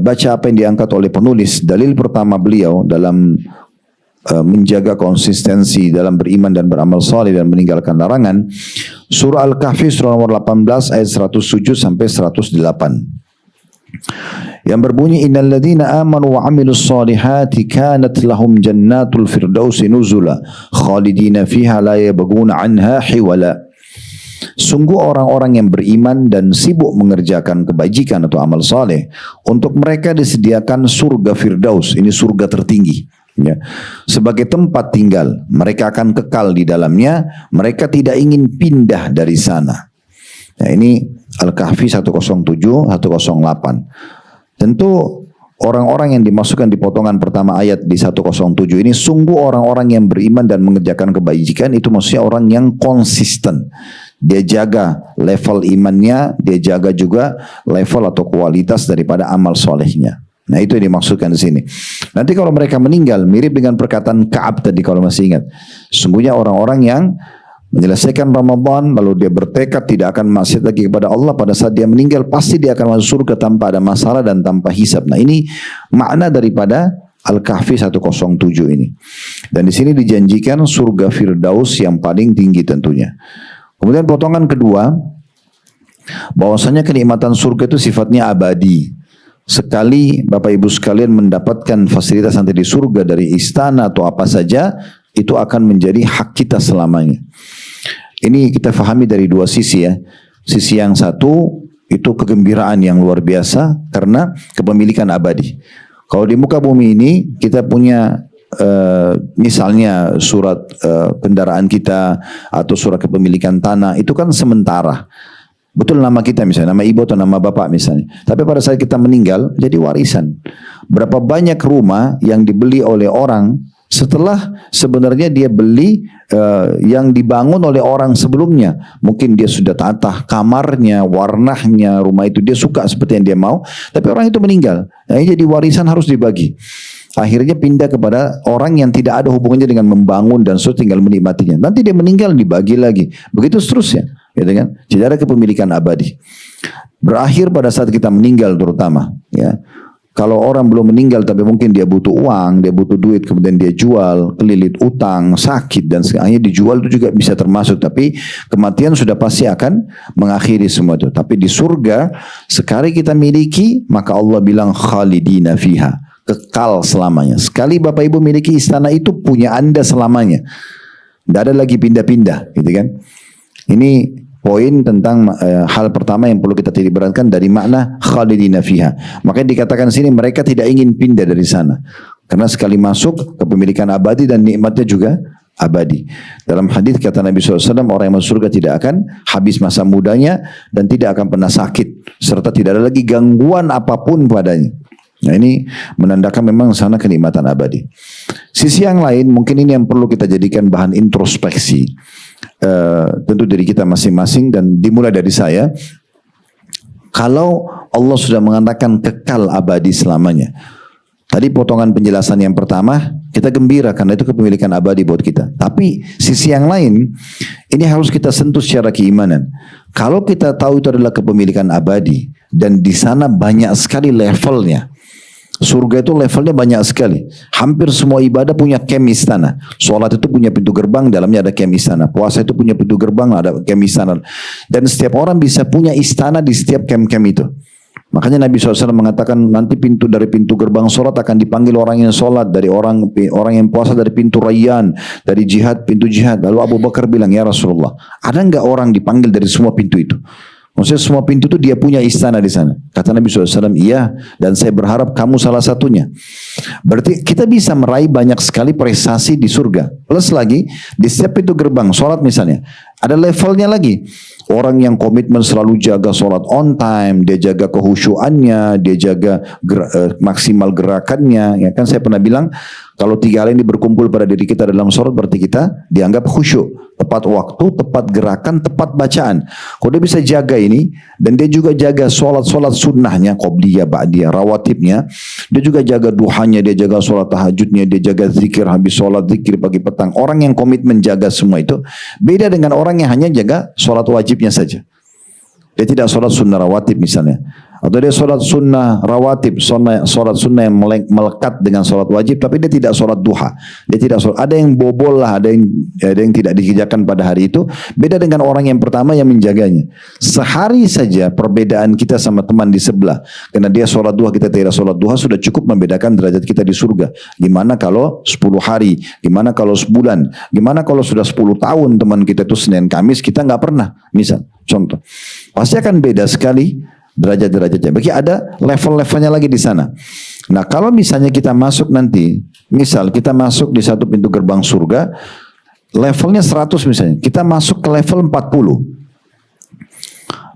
baca apa yang diangkat oleh penulis. Dalil pertama beliau dalam menjaga konsistensi dalam beriman dan beramal saleh dan meninggalkan larangan, surah Al-Kahfi surah nomor 18 ayat 107 sampai 108. Yang berbunyi, innal ladzina amanu wa 'amilus solihati kanat lahum jannatul firdausi nuzula khalidina fiha la yabghuna 'anha hiwala. Sungguh orang-orang yang beriman dan sibuk mengerjakan kebajikan atau amal saleh, untuk mereka disediakan surga Firdaus, ini surga tertinggi, ya, sebagai tempat tinggal. Mereka akan kekal di dalamnya, mereka tidak ingin pindah dari sana. Nah, ini Al-Kahfi 107, 108. Tentu orang-orang yang dimasukkan di potongan pertama ayat di 107 ini sungguh orang-orang yang beriman dan mengerjakan kebajikan, itu maksudnya orang yang konsisten. Dia jaga level imannya, dia jaga juga level atau kualitas daripada amal solehnya. Nah, itu yang dimaksudkan di sini. Nanti kalau mereka meninggal, mirip dengan perkataan Ka'ab tadi kalau masih ingat. Sungguhnya orang-orang yang menyelesaikan Ramadan, lalu dia bertekad tidak akan maksiat lagi kepada Allah, pada saat dia meninggal pasti dia akan masuk surga tanpa ada masalah dan tanpa hisab. Nah, ini makna daripada Al-Kahfi 107 ini. Dan di sini dijanjikan surga Firdaus yang paling tinggi tentunya. Kemudian potongan kedua, bahwasanya kenikmatan surga itu sifatnya abadi. Sekali Bapak Ibu sekalian mendapatkan fasilitas nanti di surga dari istana atau apa saja, itu akan menjadi hak kita selamanya. Ini kita fahami dari dua sisi ya. Sisi yang satu itu kegembiraan yang luar biasa karena kepemilikan abadi. Kalau di muka bumi ini kita punya misalnya surat kendaraan kita atau surat kepemilikan tanah, itu kan sementara. Betul nama kita misalnya, nama ibu atau nama bapak misalnya. Tapi pada saat kita meninggal jadi warisan. Berapa banyak rumah yang dibeli oleh orang setelah sebenarnya dia beli yang dibangun oleh orang sebelumnya. Mungkin dia sudah tata kamarnya, warnanya, rumah itu dia suka seperti yang dia mau. Tapi orang itu meninggal. Nah, ini jadi warisan harus dibagi. Akhirnya pindah kepada orang yang tidak ada hubungannya dengan membangun dan tinggal menikmatinya. Nanti dia meninggal dibagi lagi. Begitu seterusnya. Gitu kan? Tidak ada kepemilikan abadi. Berakhir pada saat kita meninggal terutama. Ya. Kalau orang belum meninggal tapi mungkin dia butuh uang, dia butuh duit, kemudian dia jual, kelilit utang, sakit dan segalanya dijual, itu juga bisa termasuk. Tapi kematian sudah pasti akan mengakhiri semua itu. Tapi di surga sekali kita miliki, maka Allah bilang khalidina fiha, kekal selamanya. Sekali Bapak Ibu miliki istana itu punya Anda selamanya. Tidak ada lagi pindah-pindah, gitu kan? Ini poin tentang hal pertama yang perlu kita titik beratkan dari makna khalidina fiha. Makanya dikatakan sini mereka tidak ingin pindah dari sana. Karena sekali masuk kepemilikan abadi dan nikmatnya juga abadi. Dalam hadis kata Nabi SAW, orang yang masuk surga tidak akan habis masa mudanya dan tidak akan pernah sakit. Serta tidak ada lagi gangguan apapun padanya. Nah, ini menandakan memang sana kenikmatan abadi. Sisi yang lain mungkin ini yang perlu kita jadikan bahan introspeksi. Tentu diri kita masing-masing dan dimulai dari saya. Kalau Allah sudah mengatakan kekal abadi selamanya, tadi potongan penjelasan yang pertama kita gembira karena itu kepemilikan abadi buat kita. Tapi sisi yang lain ini harus kita sentuh secara keimanan. Kalau kita tahu itu adalah kepemilikan abadi dan di sana banyak sekali levelnya. Surga itu levelnya banyak sekali. Hampir semua ibadah punya kem istana. Sholat itu punya pintu gerbang, dalamnya ada kem istana. Puasa itu punya pintu gerbang, ada kem istana. Dan setiap orang bisa punya istana di setiap kem-kem itu. Makanya Nabi SAW mengatakan nanti dari pintu gerbang sholat akan dipanggil orang yang sholat, dari orang yang puasa dari pintu Rayyan, dari jihad pintu jihad. Lalu Abu Bakar bilang, ya Rasulullah, ada enggak orang dipanggil dari semua pintu itu? Maksudnya semua pintu itu dia punya istana di sana. Kata Nabi SAW, iya, dan saya berharap kamu salah satunya. Berarti kita bisa meraih banyak sekali prestasi di surga. Plus lagi, di setiap pintu gerbang, sholat misalnya, ada levelnya lagi. Orang yang komitmen selalu jaga sholat on time, dia jaga kehusyuannya, dia jaga maksimal gerakannya. Ya kan saya pernah bilang, kalau 3 hal ini berkumpul pada diri kita dalam sholat, berarti kita dianggap khusyuk. Tepat waktu, tepat gerakan, tepat bacaan. Kalau dia bisa jaga ini, dan dia juga jaga sholat-sholat sunnahnya, qobliyah, ba'diyah, rawatibnya, dia juga jaga duhanya, dia jaga sholat tahajudnya, dia jaga zikir habis sholat, zikir pagi petang, datang, orang yang komitmen jaga semua itu, beda dengan orang yang hanya jaga sholat wajibnya saja. Dia tidak sholat sunnah rawatib misalnya. Atau dia sholat sunnah rawatib, sholat sunnah yang melekat dengan sholat wajib, tapi dia tidak sholat duha. Dia tidak sholat. Ada yang bobol lah, ada yang tidak dikerjakan pada hari itu. Beda dengan orang yang pertama yang menjaganya. Sehari saja perbedaan kita sama teman di sebelah. Karena dia sholat duha, kita tidak sholat duha, sudah cukup membedakan derajat kita di surga. Gimana kalau 10 hari? Gimana kalau sebulan? Gimana kalau sudah 10 tahun teman kita itu Senin Kamis, kita nggak pernah. Misal, contoh. Pasti akan beda sekali derajat-derajatnya. Bagi ada level-levelnya lagi di sana. Nah, kalau misalnya kita masuk nanti, misal kita masuk di satu pintu gerbang surga, levelnya 100 misalnya, kita masuk ke level 40.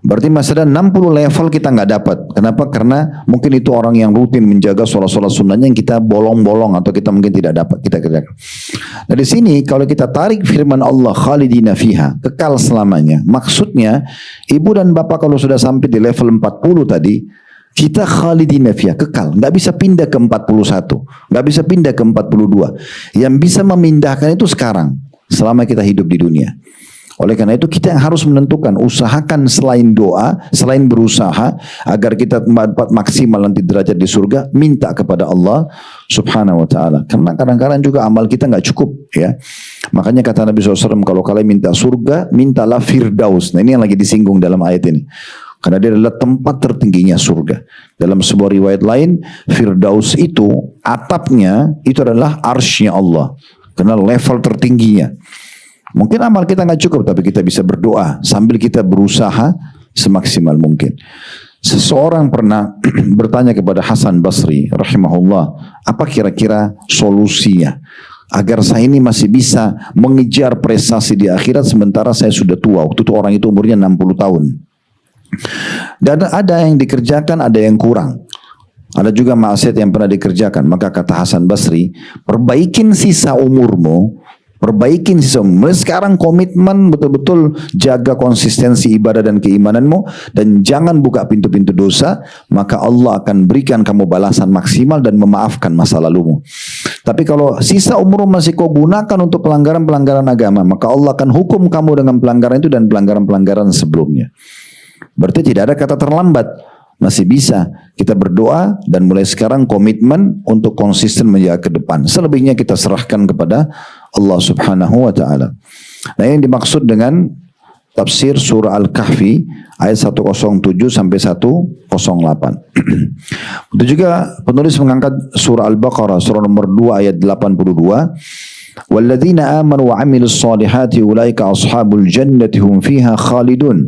Berarti masih ada 60 level kita nggak dapat. Kenapa? Karena mungkin itu orang yang rutin menjaga sholat-sholat sunnahnya yang kita bolong-bolong atau kita mungkin tidak dapat kita kerjakan. Nah di sini kalau kita tarik firman Allah khalidina fiha, kekal selamanya. Maksudnya ibu dan bapak kalau sudah sampai di level 40 tadi, kita khalidina fiha, kekal. Nggak bisa pindah ke 41, nggak bisa pindah ke 42. Yang bisa memindahkan itu sekarang, selama kita hidup di dunia. Oleh karena itu kita yang harus menentukan, usahakan selain doa, selain berusaha agar kita dapat maksimal nanti derajat di surga, minta kepada Allah Subhanahu wa taala. Karena kadang-kadang juga amal kita nggak cukup ya. Makanya kata Nabi SAW, kalau kalian minta surga, mintalah firdaus. Nah ini yang lagi disinggung dalam ayat ini. Karena dia adalah tempat tertingginya surga. Dalam sebuah riwayat lain, firdaus itu atapnya itu adalah arsy-nya Allah. Karena level tertingginya. Mungkin amal kita nggak cukup, tapi kita bisa berdoa sambil kita berusaha semaksimal mungkin. Seseorang pernah bertanya kepada Hasan Basri, rahimahullah, apa kira-kira solusinya agar saya ini masih bisa mengejar prestasi di akhirat sementara saya sudah tua. Waktu itu orang itu umurnya 60 tahun. Dan ada yang dikerjakan, ada yang kurang. Ada juga maksiat yang pernah dikerjakan. Maka kata Hasan Basri, perbaikin sisa umurmu. Perbaikin mulai sekarang komitmen betul-betul jaga konsistensi ibadah dan keimananmu dan jangan buka pintu-pintu dosa, maka Allah akan berikan kamu balasan maksimal dan memaafkan masa lalumu. Tapi kalau sisa umurmu masih kau gunakan untuk pelanggaran-pelanggaran agama, maka Allah akan hukum kamu dengan pelanggaran itu dan pelanggaran-pelanggaran sebelumnya. Berarti tidak ada kata terlambat. Masih bisa kita berdoa dan mulai sekarang komitmen untuk konsisten menjaga ke depan. Selebihnya kita serahkan kepada Allah Subhanahu wa taala. Nah, yang dimaksud dengan tafsir surah Al-Kahfi ayat 107 sampai 108. Itu juga penulis mengangkat surah Al-Baqarah surah nomor 2 ayat 82. Walladzina amanu wa amilus solihati ulaika ashabul jannati hum fiha khalidun.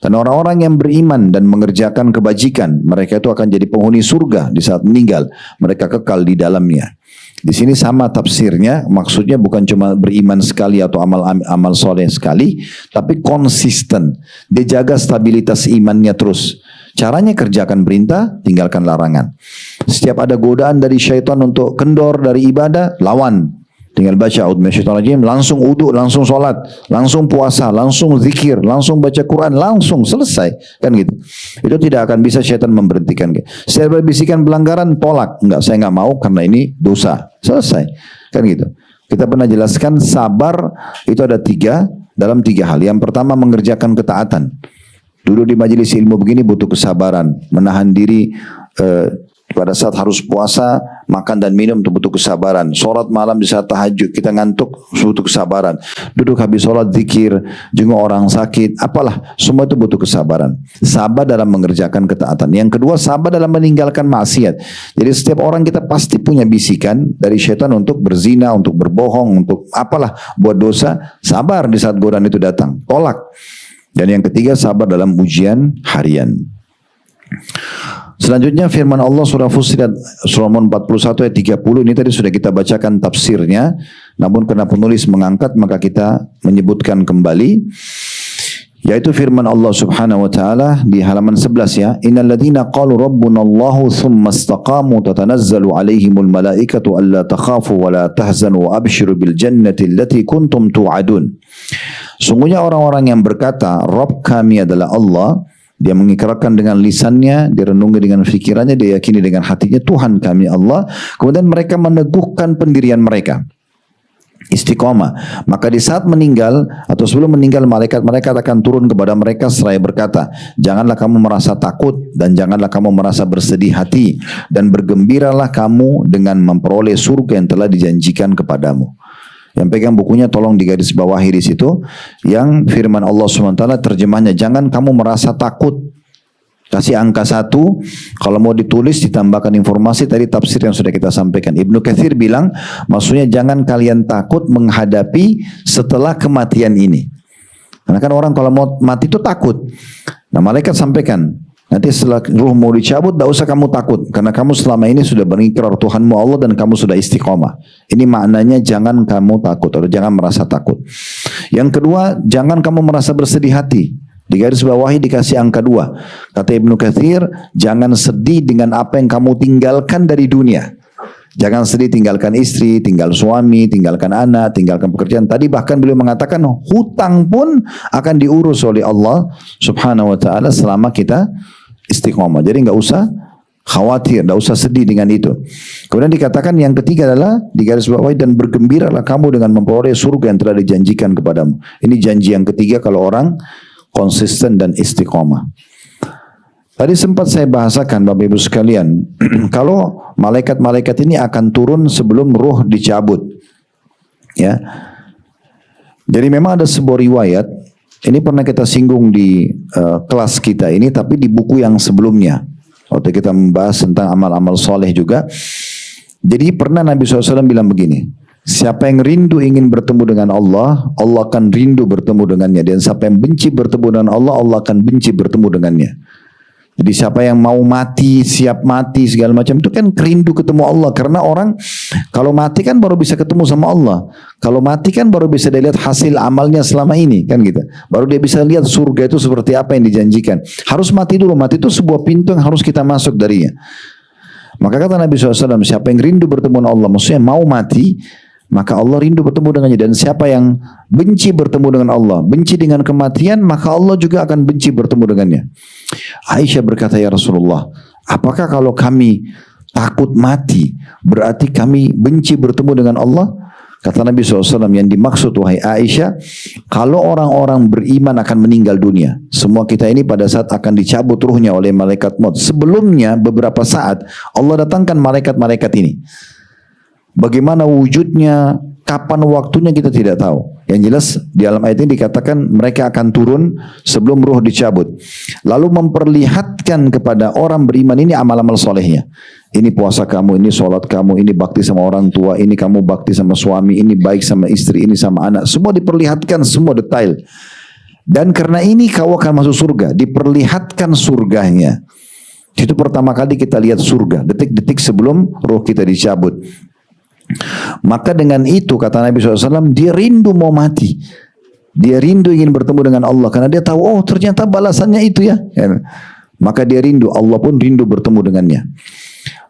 Dan orang-orang yang beriman dan mengerjakan kebajikan, mereka itu akan jadi penghuni surga di saat meninggal, mereka kekal di dalamnya. Di sini sama tafsirnya, maksudnya bukan cuma beriman sekali atau amal soleh sekali, tapi konsisten. Dia jaga stabilitas imannya terus. Caranya kerjakan perintah, tinggalkan larangan. Setiap ada godaan dari syaitan untuk kendor dari ibadah, lawan. Tinggal baca a'udzubillahi langsung wudu, langsung sholat, langsung puasa, langsung zikir, langsung baca Quran, langsung selesai, kan gitu. Itu tidak akan bisa syaitan memberhentikan. Saya berbisikan pelanggaran, tolak, enggak, saya enggak mau karena ini dosa, selesai, kan gitu. Kita pernah jelaskan sabar itu ada dalam tiga hal. Yang pertama mengerjakan ketaatan. Dulu di majelis ilmu begini butuh kesabaran, menahan diri. Pada saat harus puasa, makan dan minum itu butuh kesabaran. Sholat malam di saat tahajud, kita ngantuk, butuh kesabaran. Duduk habis sholat, zikir, jenguk orang sakit, apalah, semua itu butuh kesabaran. Sabar dalam mengerjakan ketaatan. Yang kedua, sabar dalam meninggalkan maksiat. Jadi setiap orang kita pasti punya bisikan dari syaitan untuk berzina, untuk berbohong, untuk apalah, buat dosa. Sabar di saat godaan itu datang, tolak. Dan yang ketiga, sabar dalam ujian harian. Selanjutnya firman Allah surah Fussilat surah 41 ayat 30 ini tadi sudah kita bacakan tafsirnya, namun karena penulis mengangkat maka kita menyebutkan kembali, yaitu firman Allah Subhanahu wa taala di halaman 11 ya, innal ladzina qalu rabbunallahu tsumma istaqamu tatanazzalu alaihimul malaikatu alla takhafu wa la tahzanu wa abshiru bil jannati allati kuntum tu'adun. Sungguhnya orang-orang yang berkata Rabb kami adalah Allah, dia mengikrarkan dengan lisannya, dia renungi dengan fikirannya, dia yakini dengan hatinya Tuhan kami Allah. Kemudian mereka meneguhkan pendirian mereka. Istiqomah. Maka di saat meninggal atau sebelum meninggal, malaikat-malaikat akan turun kepada mereka seraya berkata, janganlah kamu merasa takut dan janganlah kamu merasa bersedih hati, dan bergembiralah kamu dengan memperoleh surga yang telah dijanjikan kepadamu. Yang pegang bukunya tolong digaris bawahi di situ, yang firman Allah SWT terjemahnya, jangan kamu merasa takut. Kasih angka 1, kalau mau ditulis ditambahkan informasi tadi tafsir yang sudah kita sampaikan. Ibnu Katsir bilang, maksudnya jangan kalian takut menghadapi setelah kematian ini. Karena kan orang kalau mau mati itu takut. Nah malaikat sampaikan, nanti setelah ruh mau dicabut, tidak usah kamu takut. Karena kamu selama ini sudah berikrar Tuhanmu Allah dan kamu sudah istiqomah. Ini maknanya jangan kamu takut atau jangan merasa takut. Yang kedua, jangan kamu merasa bersedih hati. Di garis bawahi dikasih angka 2. Kata Ibnu Katsir, jangan sedih dengan apa yang kamu tinggalkan dari dunia. Jangan sedih tinggalkan istri, tinggal suami, tinggalkan anak, tinggalkan pekerjaan. Tadi bahkan beliau mengatakan hutang pun akan diurus oleh Allah Subhanahu wa taala selama kita istiqomah. Jadi enggak usah khawatir, enggak usah sedih dengan itu. Kemudian dikatakan yang ketiga adalah di garis bawahi, dan bergembiralah kamu dengan memperoleh surga yang telah dijanjikan kepadamu. Ini janji yang ketiga kalau orang konsisten dan istiqomah. Tadi sempat saya bahasakan Bapak Ibu sekalian, kalau malaikat-malaikat ini akan turun sebelum ruh dicabut. Ya. Jadi memang ada sebuah riwayat, ini pernah kita singgung di kelas kita ini, tapi di buku yang sebelumnya. Waktu kita membahas tentang amal-amal soleh juga. Jadi pernah Nabi SAW bilang begini, siapa yang rindu ingin bertemu dengan Allah, Allah akan rindu bertemu dengannya. Dan siapa yang benci bertemu dengan Allah, Allah akan benci bertemu dengannya. Jadi siapa yang mau mati, siap mati segala macam, itu kan rindu ketemu Allah. Karena orang kalau mati kan baru bisa ketemu sama Allah. Kalau mati kan baru bisa dilihat hasil amalnya selama ini, kan gitu. Baru dia bisa lihat surga itu seperti apa yang dijanjikan. Harus mati dulu. Mati itu sebuah pintu yang harus kita masuk darinya. Maka kata Nabi SAW, siapa yang rindu bertemu dengan Allah, maksudnya mau mati, maka Allah rindu bertemu dengannya. Dan siapa yang benci bertemu dengan Allah, benci dengan kematian, maka Allah juga akan benci bertemu dengannya. Aisyah berkata, ya Rasulullah, apakah kalau kami takut mati berarti kami benci bertemu dengan Allah? Kata Nabi SAW, yang dimaksud wahai Aisyah, kalau orang-orang beriman akan meninggal dunia, semua kita ini pada saat akan dicabut ruhnya oleh malaikat maut, sebelumnya beberapa saat Allah datangkan malaikat-malaikat ini. Bagaimana wujudnya, kapan waktunya kita tidak tahu. Yang jelas di dalam ayat ini dikatakan mereka akan turun sebelum ruh dicabut. Lalu memperlihatkan kepada orang beriman ini amal-amal solehnya. Ini puasa kamu, ini sholat kamu, ini bakti sama orang tua, ini kamu bakti sama suami, ini baik sama istri, ini sama anak. Semua diperlihatkan, semua detail. Dan karena ini kau akan masuk surga. Diperlihatkan surganya. Itu pertama kali kita lihat surga. Detik-detik sebelum ruh kita dicabut. Maka dengan itu kata Nabi SAW, dia rindu mau mati. Dia rindu ingin bertemu dengan Allah. Karena dia tahu, oh ternyata balasannya itu ya. Maka dia rindu, Allah pun rindu bertemu dengannya.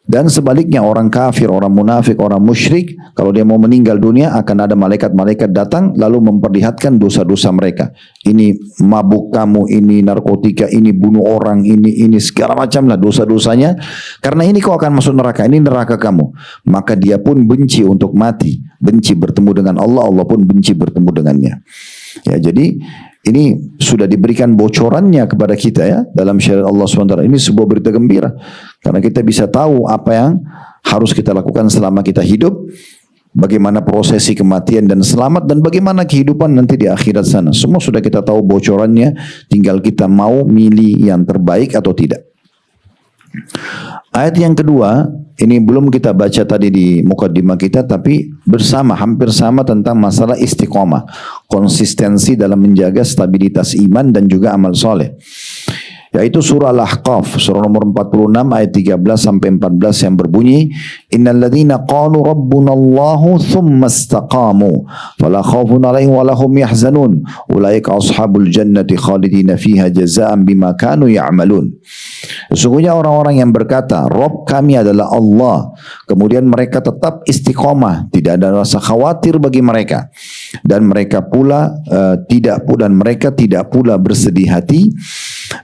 Dan sebaliknya orang kafir, orang munafik, orang musyrik, kalau dia mau meninggal dunia akan ada malaikat-malaikat datang lalu memperlihatkan dosa-dosa mereka. Ini mabuk kamu, ini narkotika, ini bunuh orang, ini segala macam lah dosa-dosanya. Karena ini kau akan masuk neraka, ini neraka kamu. Maka dia pun benci untuk mati, benci bertemu dengan Allah, Allah pun benci bertemu dengannya. Ya, jadi ini sudah diberikan bocorannya kepada kita ya dalam syariat Allah SWT. Ini sebuah berita gembira karena kita bisa tahu apa yang harus kita lakukan selama kita hidup, bagaimana prosesi kematian dan selamat, dan bagaimana kehidupan nanti di akhirat sana. Semua sudah kita tahu bocorannya, tinggal kita mau milih yang terbaik atau tidak. Ayat yang kedua, ini belum kita baca tadi di mukaddimah kita, tapi bersama, hampir sama tentang masalah istiqomah. Konsistensi dalam menjaga stabilitas iman dan juga amal soleh. Yaitu surah Al-Ahqaf, surah nomor 46 ayat 13 sampai 14 yang berbunyi, Innal ladzina qalu rabbunallahu thumma istaqamu fala khaufun 'alaihim wa lahum yahzanun ulaika ashabul jannati khalidina fiha jazaa'an bima kanu ya'malun. Sesungguhnya orang-orang yang berkata, Rabb kami adalah Allah, kemudian mereka tetap istiqomah, tidak ada rasa khawatir bagi mereka, dan mereka pula mereka tidak pula bersedih hati.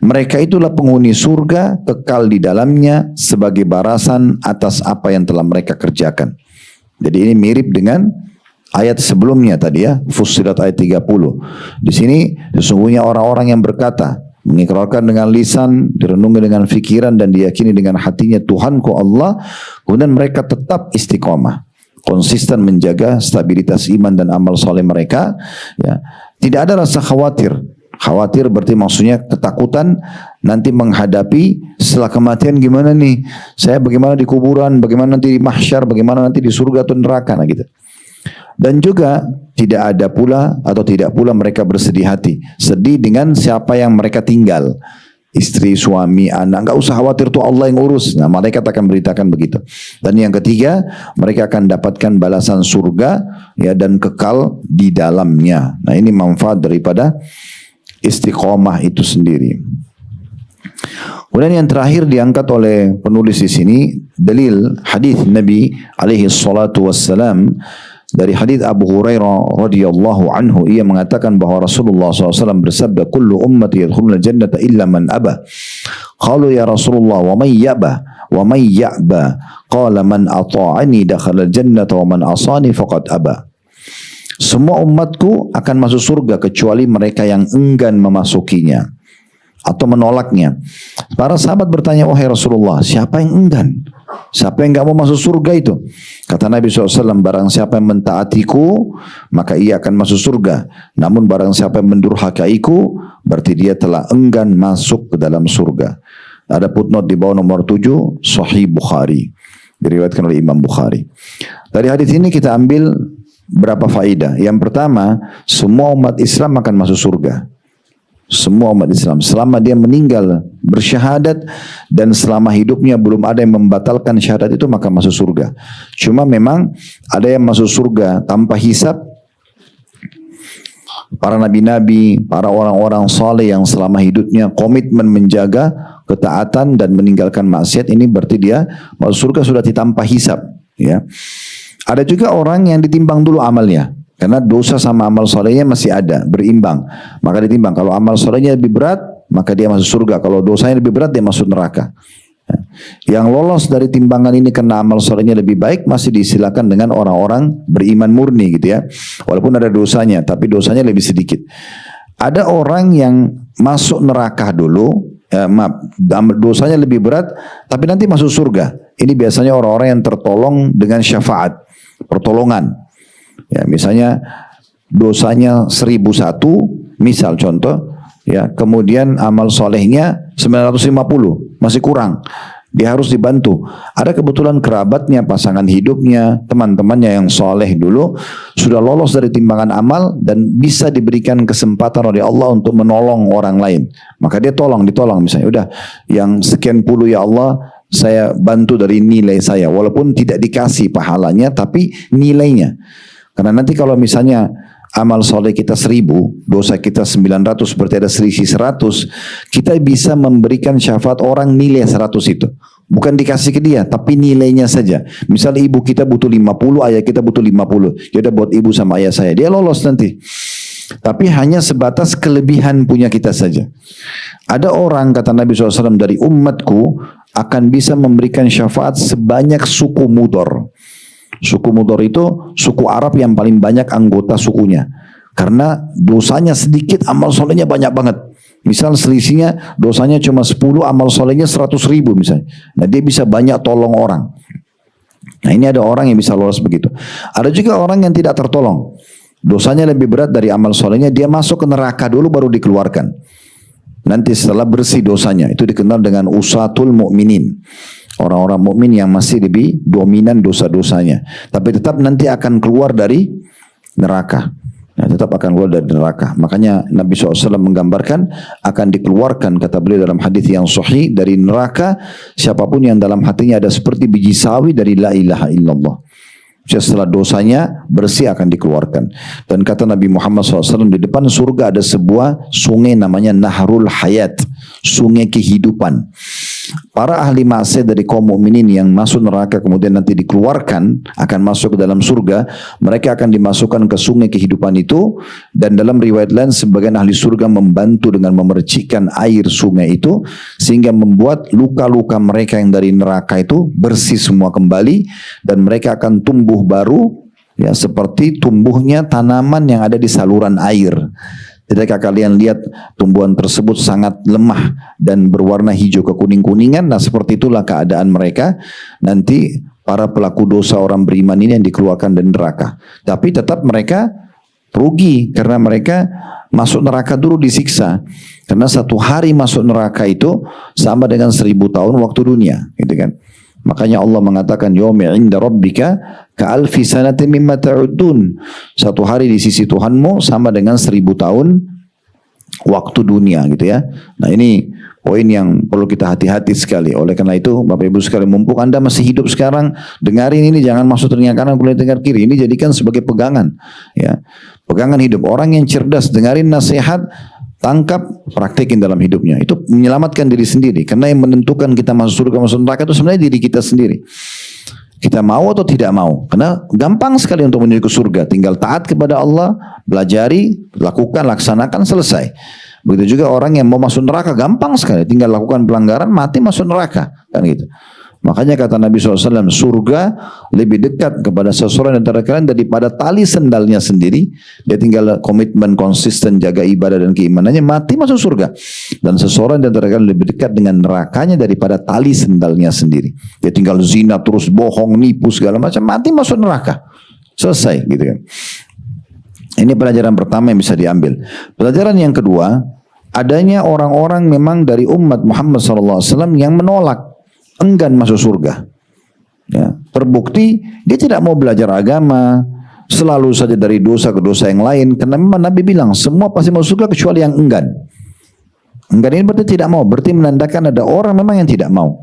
Mereka itulah penghuni surga, kekal di dalamnya sebagai balasan atas apa yang telah mereka kerjakan. Jadi ini mirip dengan ayat sebelumnya tadi ya, Fussilat ayat 30. Di sini sesungguhnya orang-orang yang berkata, mengikrarkan dengan lisan, direnungi dengan fikiran dan diyakini dengan hatinya Tuhanku Allah, kemudian mereka tetap istiqomah, konsisten menjaga stabilitas iman dan amal soleh mereka, ya. Tidak ada rasa khawatir. Khawatir berarti maksudnya ketakutan nanti menghadapi setelah kematian gimana nih, saya bagaimana di kuburan, bagaimana nanti di mahsyar, bagaimana nanti di surga atau neraka, nah gitu. Dan juga tidak ada pula atau tidak pula mereka bersedih hati, sedih dengan siapa yang mereka tinggal, istri, suami, anak, nggak usah khawatir tuh Allah yang urus. Nah, malaikat akan beritakan begitu. Dan yang ketiga, mereka akan dapatkan balasan surga ya dan kekal di dalamnya. Nah, ini manfaat daripada istiqomah itu sendiri. Kemudian yang terakhir diangkat oleh penulis di sini dalil hadis Nabi alaihi salatu wassalam. Dari hadis Abu Hurairah radhiyallahu anhu, ia mengatakan bahwa Rasulullah SAW bersabda, "Kullu ummati yadkhuluna jannata illa man aba." Qalu ya Rasulullah, wa man yaba? Wa man ya'ba? Qala man ata'ani dakhala jannata wa man asani faqad aba. Semua umatku akan masuk surga kecuali mereka yang enggan memasukinya atau menolaknya. Para sahabat bertanya, wahai Rasulullah, siapa yang enggan? Siapa yang enggak mau masuk surga itu? Kata Nabi SAW, barang siapa yang mentaatiku, maka ia akan masuk surga. Namun barang siapa yang mendurhakaiku, berarti dia telah enggan masuk ke dalam surga. Ada footnote di bawah nomor 7, Sahih Bukhari. Diriwayatkan oleh Imam Bukhari. Dari hadis ini kita ambil berapa faedah. Yang pertama, semua umat Islam akan masuk surga. Semua umat Islam selama dia meninggal bersyahadat dan selama hidupnya belum ada yang membatalkan syahadat itu, maka masuk surga. Cuma memang ada yang masuk surga tanpa hisab. Para nabi-nabi, para orang-orang saleh yang selama hidupnya komitmen menjaga ketaatan dan meninggalkan maksiat, ini berarti dia masuk surga sudah ditanpa hisab, ya. Ada juga orang yang ditimbang dulu amalnya. Karena dosa sama amal solehnya masih ada, berimbang. Maka ditimbang, kalau amal solehnya lebih berat, maka dia masuk surga. Kalau dosanya lebih berat, dia masuk neraka. Yang lolos dari timbangan ini karena amal solehnya lebih baik, masih disilakan dengan orang-orang beriman murni gitu ya. Walaupun ada dosanya, tapi dosanya lebih sedikit. Ada orang yang masuk neraka dulu, dosanya lebih berat, tapi nanti masuk surga. Ini biasanya orang-orang yang tertolong dengan syafaat, pertolongan. Ya, misalnya dosanya 1001, misal contoh, ya, kemudian amal solehnya 950, masih kurang. Dia harus dibantu. Ada kebetulan kerabatnya, pasangan hidupnya, teman-temannya yang soleh dulu sudah lolos dari timbangan amal dan bisa diberikan kesempatan oleh Allah untuk menolong orang lain. Maka dia ditolong misalnya. Udah, yang sekian puluh ya Allah, saya bantu dari nilai saya. Walaupun tidak dikasih pahalanya, tapi nilainya. Karena nanti kalau misalnya amal soleh kita 1000, dosa kita 900, berarti ada selisih 100, kita bisa memberikan syafaat orang nilai 100 itu. Bukan dikasih ke dia, tapi nilainya saja. Misalnya ibu kita butuh 50, ayah kita butuh 50. Ya udah buat ibu sama ayah saya, dia lolos nanti. Tapi hanya sebatas kelebihan punya kita saja. Ada orang, kata Nabi SAW, dari umatku akan bisa memberikan syafaat sebanyak suku Mudor. Suku Mudor itu suku Arab yang paling banyak anggota sukunya. Karena dosanya sedikit, amal solehnya banyak banget. Misal selisihnya dosanya cuma 10, amal solehnya 100.000 misalnya. Nah dia bisa banyak tolong orang. Nah ini ada orang yang bisa lolos begitu. Ada juga orang yang tidak tertolong. Dosanya lebih berat dari amal solehnya, dia masuk ke neraka dulu baru dikeluarkan. Nanti setelah bersih dosanya, itu dikenal dengan usatul mu'minin. Orang-orang mukmin yang masih lebih dominan dosa-dosanya, tapi tetap nanti akan keluar dari neraka. Nah, tetap akan keluar dari neraka. Makanya Nabi SAW menggambarkan akan dikeluarkan, kata beliau dalam hadis yang sahih, dari neraka siapapun yang dalam hatinya ada seperti biji sawi dari la ilaha illallah. Setelah dosanya bersih akan dikeluarkan. Dan kata Nabi Muhammad SAW, di depan surga ada sebuah sungai namanya Nahrul Hayat, sungai kehidupan. Para ahli maksiat dari kaum mukminin yang masuk neraka kemudian nanti dikeluarkan akan masuk ke dalam surga, mereka akan dimasukkan ke sungai kehidupan itu. Dan dalam riwayat lain sebagian ahli surga membantu dengan memercikkan air sungai itu sehingga membuat luka-luka mereka yang dari neraka itu bersih semua kembali dan mereka akan tumbuh baru, Ya, seperti tumbuhnya tanaman yang ada di saluran air. Ketika kalian lihat tumbuhan tersebut sangat lemah dan berwarna hijau kekuning-kuningan, nah seperti itulah keadaan mereka nanti para pelaku dosa orang beriman ini yang dikeluarkan dari neraka. Tapi tetap mereka rugi karena mereka masuk neraka dulu disiksa. Karena satu hari masuk neraka itu sama dengan 1000 tahun waktu dunia, gitu kan. Makanya Allah mengatakan yaumi 'inda rabbika ka'alfi sanatin mimma ta'udun. Satu hari di sisi Tuhanmu sama dengan 1000 tahun waktu dunia, gitu ya. Nah, ini poin yang perlu kita hati-hati sekali. Oleh karena itu Bapak Ibu sekalian, mumpung Anda masih hidup sekarang, dengarin ini, jangan masuk telinga kanan keluar telinga kiri. Ini jadikan sebagai pegangan, ya. Pegangan hidup. Orang yang cerdas dengarin nasihat, tangkap, praktekin dalam hidupnya. Itu menyelamatkan diri sendiri. Karena yang menentukan kita masuk surga masuk neraka itu sebenarnya diri kita sendiri. Kita mau atau tidak mau. Karena gampang sekali untuk menuju ke surga. Tinggal taat kepada Allah, belajari, lakukan, laksanakan, selesai. Begitu juga orang yang mau masuk neraka, gampang sekali. Tinggal lakukan pelanggaran, mati masuk neraka. Kan gitu. Makanya kata Nabi SAW, surga lebih dekat kepada seseorang antara kalian daripada tali sendalnya sendiri. Dia tinggal komitmen konsisten, jaga ibadah dan keimanannya, mati masuk surga. Dan seseorang antara kalian lebih dekat dengan nerakanya daripada tali sendalnya sendiri. Dia tinggal zina, terus bohong, nipu segala macam, mati masuk neraka. Selesai, gitu kan. Ini pelajaran pertama yang bisa diambil. Pelajaran yang kedua, adanya orang-orang memang dari umat Muhammad SAW yang menolak, enggan masuk surga. Ya, terbukti dia tidak mau belajar agama, selalu saja dari dosa ke dosa yang lain. Karena memang Nabi bilang semua pasti masuk surga kecuali yang enggan. Enggan ini berarti tidak mau, berarti menandakan ada orang memang yang tidak mau.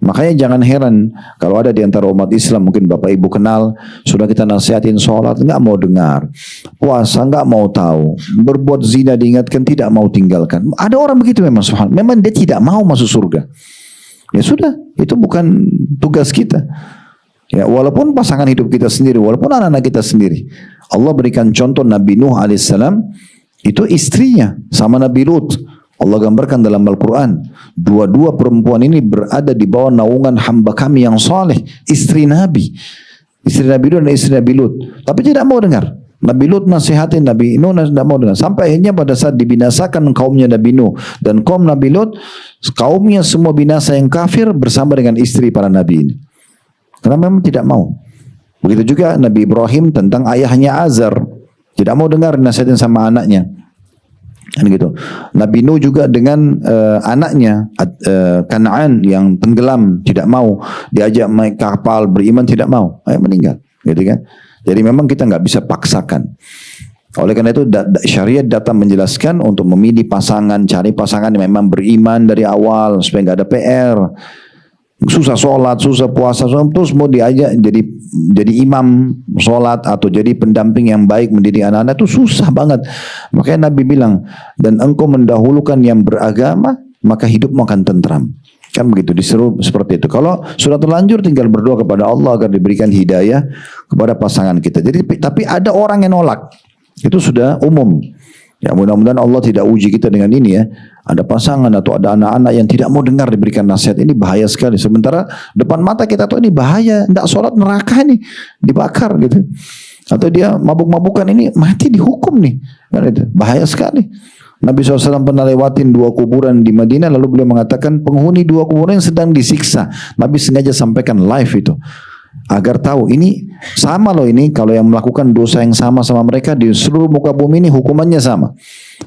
Makanya jangan heran kalau ada di antara umat Islam, mungkin Bapak Ibu kenal, sudah kita nasihatin sholat, enggak mau dengar, puasa enggak mau tahu, berbuat zina diingatkan tidak mau tinggalkan. Ada orang begitu memang, subhanallah, memang dia tidak mau masuk surga. Ya sudah, itu bukan tugas kita. Ya, walaupun pasangan hidup kita sendiri, walaupun anak-anak kita sendiri. Allah berikan contoh Nabi Nuh alaihissalam, itu istrinya sama Nabi Lut. Allah gambarkan dalam Al-Quran, dua-dua perempuan ini berada di bawah naungan hamba kami yang saleh, istri Nabi. Istri Nabi Nuh dan istri Nabi Lut. Tapi tidak mau dengar. Nabi Lut nasihatin, Nabi Nuh tidak mau dengar. Sampai akhirnya pada saat dibinasakan kaumnya Nabi Nuh dan kaum Nabi Lut, kaumnya semua binasa yang kafir bersama dengan istri para Nabi ini. Karena memang tidak mau. Begitu juga Nabi Ibrahim tentang ayahnya Azar. Tidak mau dengar nasihatin sama anaknya. Kan gitu. Nabi Nuh juga dengan anaknya Kan'an yang tenggelam, tidak mau. Diajak naik kapal beriman, tidak mau. Meninggal. Gitu kan. Jadi memang kita nggak bisa paksakan. Oleh karena itu syariat datang menjelaskan untuk memilih pasangan, cari pasangan yang memang beriman dari awal supaya nggak ada PR. Susah sholat, susah puasa, terus mau diajak jadi imam sholat atau jadi pendamping yang baik mendidik anak-anak itu susah banget. Makanya Nabi bilang, dan engkau mendahulukan yang beragama, maka hidupmu akan tentram. Kan begitu, disuruh seperti itu. Kalau sudah terlanjur tinggal berdoa kepada Allah agar diberikan hidayah kepada pasangan kita. Jadi tapi ada orang yang nolak. Itu sudah umum. Ya, mudah-mudahan Allah tidak uji kita dengan ini ya. Ada pasangan atau ada anak-anak yang tidak mau dengar diberikan nasihat, ini bahaya sekali. Sementara depan mata kita tahu ini bahaya, tidak sholat neraka ini, dibakar gitu. Atau dia mabuk-mabukan, ini mati dihukum nih. Kan itu bahaya sekali. Nabi SAW pernah lewatin 2 kuburan di Madinah, lalu beliau mengatakan penghuni 2 kuburan yang sedang disiksa. Nabi sengaja sampaikan live itu, agar tahu ini sama loh, ini kalau yang melakukan dosa yang sama mereka di seluruh muka bumi ini hukumannya sama.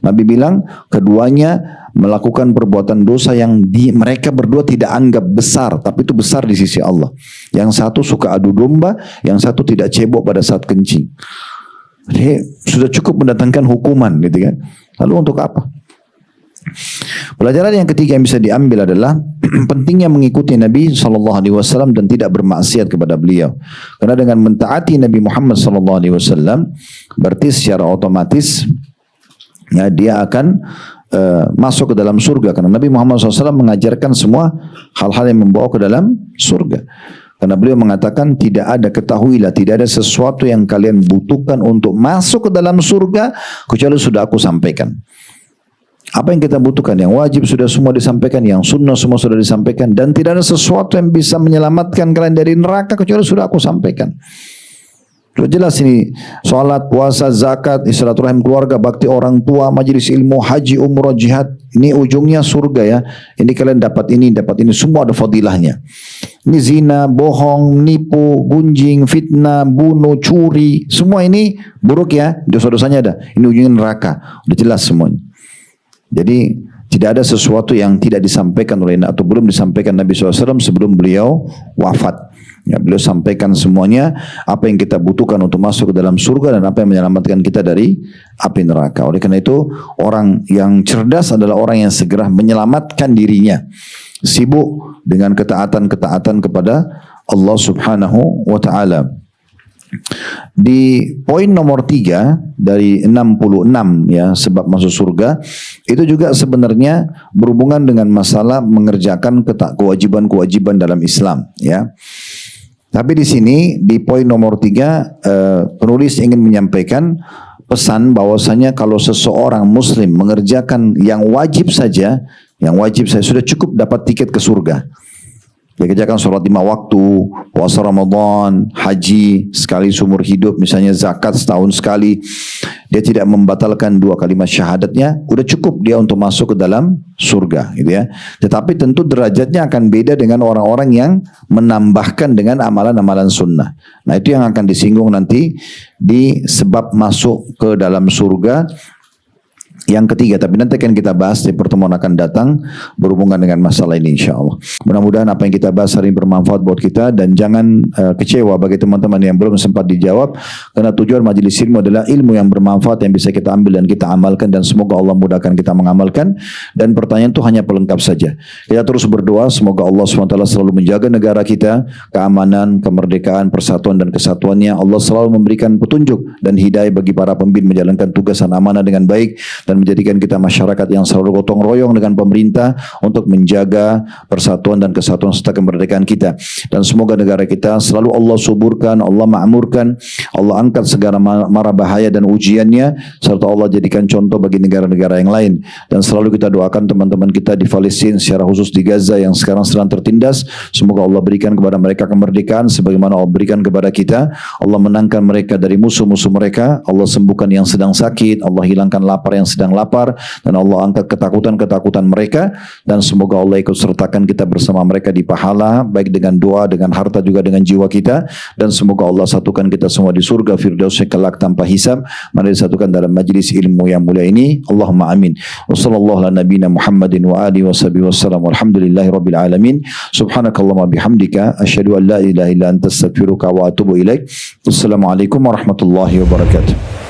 Nabi bilang keduanya melakukan perbuatan dosa yang mereka berdua tidak anggap besar, tapi itu besar di sisi Allah. Yang satu suka adu domba, yang satu tidak cebok pada saat kencing. Jadi sudah cukup mendatangkan hukuman gitu kan. Lalu untuk apa? Pelajaran yang ketiga yang bisa diambil adalah pentingnya mengikuti Nabi SAW dan tidak bermaksiat kepada beliau. Karena dengan mentaati Nabi Muhammad SAW berarti secara otomatis ya, dia akan masuk ke dalam surga. Karena Nabi Muhammad SAW mengajarkan semua hal-hal yang membawa ke dalam surga. Karena beliau mengatakan tidak ada, ketahuilah tidak ada sesuatu yang kalian butuhkan untuk masuk ke dalam surga kecuali sudah aku sampaikan. Apa yang kita butuhkan, yang wajib sudah semua disampaikan, yang sunnah semua sudah disampaikan, dan tidak ada sesuatu yang bisa menyelamatkan kalian dari neraka kecuali sudah aku sampaikan. Sudah jelas ini, salat, puasa, zakat, silaturahim keluarga, bakti orang tua, majelis ilmu, haji, umrah, jihad. Ini ujungnya surga ya. Ini kalian dapat ini, semua ada fadilahnya. Ini zina, bohong, nipu, gunjing, fitnah, bunuh, curi, semua ini buruk ya. Dosa-dosanya ada. Ini ujungnya neraka. Udah jelas semuanya. Jadi tidak ada sesuatu yang tidak disampaikan oleh atau belum disampaikan Nabi SAW sebelum beliau wafat. Ya, beliau sampaikan semuanya apa yang kita butuhkan untuk masuk ke dalam surga dan apa yang menyelamatkan kita dari api neraka. Oleh karena itu orang yang cerdas adalah orang yang segera menyelamatkan dirinya, sibuk dengan ketaatan-ketaatan kepada Allah Subhanahu wa Ta'ala. Di poin nomor 3 dari 66 ya sebab masuk surga itu juga sebenarnya berhubungan dengan masalah mengerjakan kewajiban-kewajiban dalam Islam ya. Tapi di sini di poin nomor 3 penulis ingin menyampaikan pesan bahwasanya kalau seseorang muslim mengerjakan yang wajib saja sudah cukup dapat tiket ke surga. Dia kerjakan sholat 5 waktu, puasa Ramadan, haji sekali seumur hidup, misalnya zakat setahun sekali. Dia tidak membatalkan 2 kalimat syahadatnya, udah cukup dia untuk masuk ke dalam surga, gitu ya. Tetapi tentu derajatnya akan beda dengan orang-orang yang menambahkan dengan amalan-amalan sunnah. Nah itu yang akan disinggung nanti di sebab masuk ke dalam surga yang ketiga, tapi nanti akan kita bahas di pertemuan akan datang berhubungan dengan masalah ini insyaAllah. Mudah-mudahan apa yang kita bahas hari ini bermanfaat buat kita dan jangan kecewa bagi teman-teman yang belum sempat dijawab, karena tujuan majelis ilmu adalah ilmu yang bermanfaat yang bisa kita ambil dan kita amalkan, dan semoga Allah mudahkan kita mengamalkan, dan pertanyaan itu hanya pelengkap saja. Kita terus berdoa semoga Allah SWT selalu menjaga negara kita, keamanan, kemerdekaan, persatuan dan kesatuannya. Allah selalu memberikan petunjuk dan hidayah bagi para pemimpin menjalankan tugas dan amanah dengan baik, dan menjadikan kita masyarakat yang selalu gotong royong dengan pemerintah untuk menjaga persatuan dan kesatuan serta kemerdekaan kita. Dan semoga negara kita selalu Allah suburkan, Allah makmurkan, Allah angkat segala mara bahaya dan ujiannya, serta Allah jadikan contoh bagi negara-negara yang lain. Dan selalu kita doakan teman-teman kita di Palestina, secara khusus di Gaza yang sekarang sedang tertindas, semoga Allah berikan kepada mereka kemerdekaan sebagaimana Allah berikan kepada kita. Allah menangkan mereka dari musuh-musuh mereka, Allah sembuhkan yang sedang sakit, Allah hilangkan lapar yang sedang lapar, dan Allah angkat ketakutan-ketakutan mereka, dan semoga Allah ikut sertakan kita bersama mereka di pahala, baik dengan doa, dengan harta, juga dengan jiwa kita, dan semoga Allah satukan kita semua di surga Firdaus yang kelak tanpa hisab. Mari disatukan dalam majlis ilmu yang mulia ini. Allahumma amin. Wa sallallahu ala nabiyina Muhammadin wa alihi wa sahbihi wasallam. Walhamdulillahi rabbil alamin. Subhanakallahumma bihamdika asyhadu an la ilaha illa anta astaghfiruka wa atubu ilaik. Wassalamualaikum warahmatullahi wabarakatuh.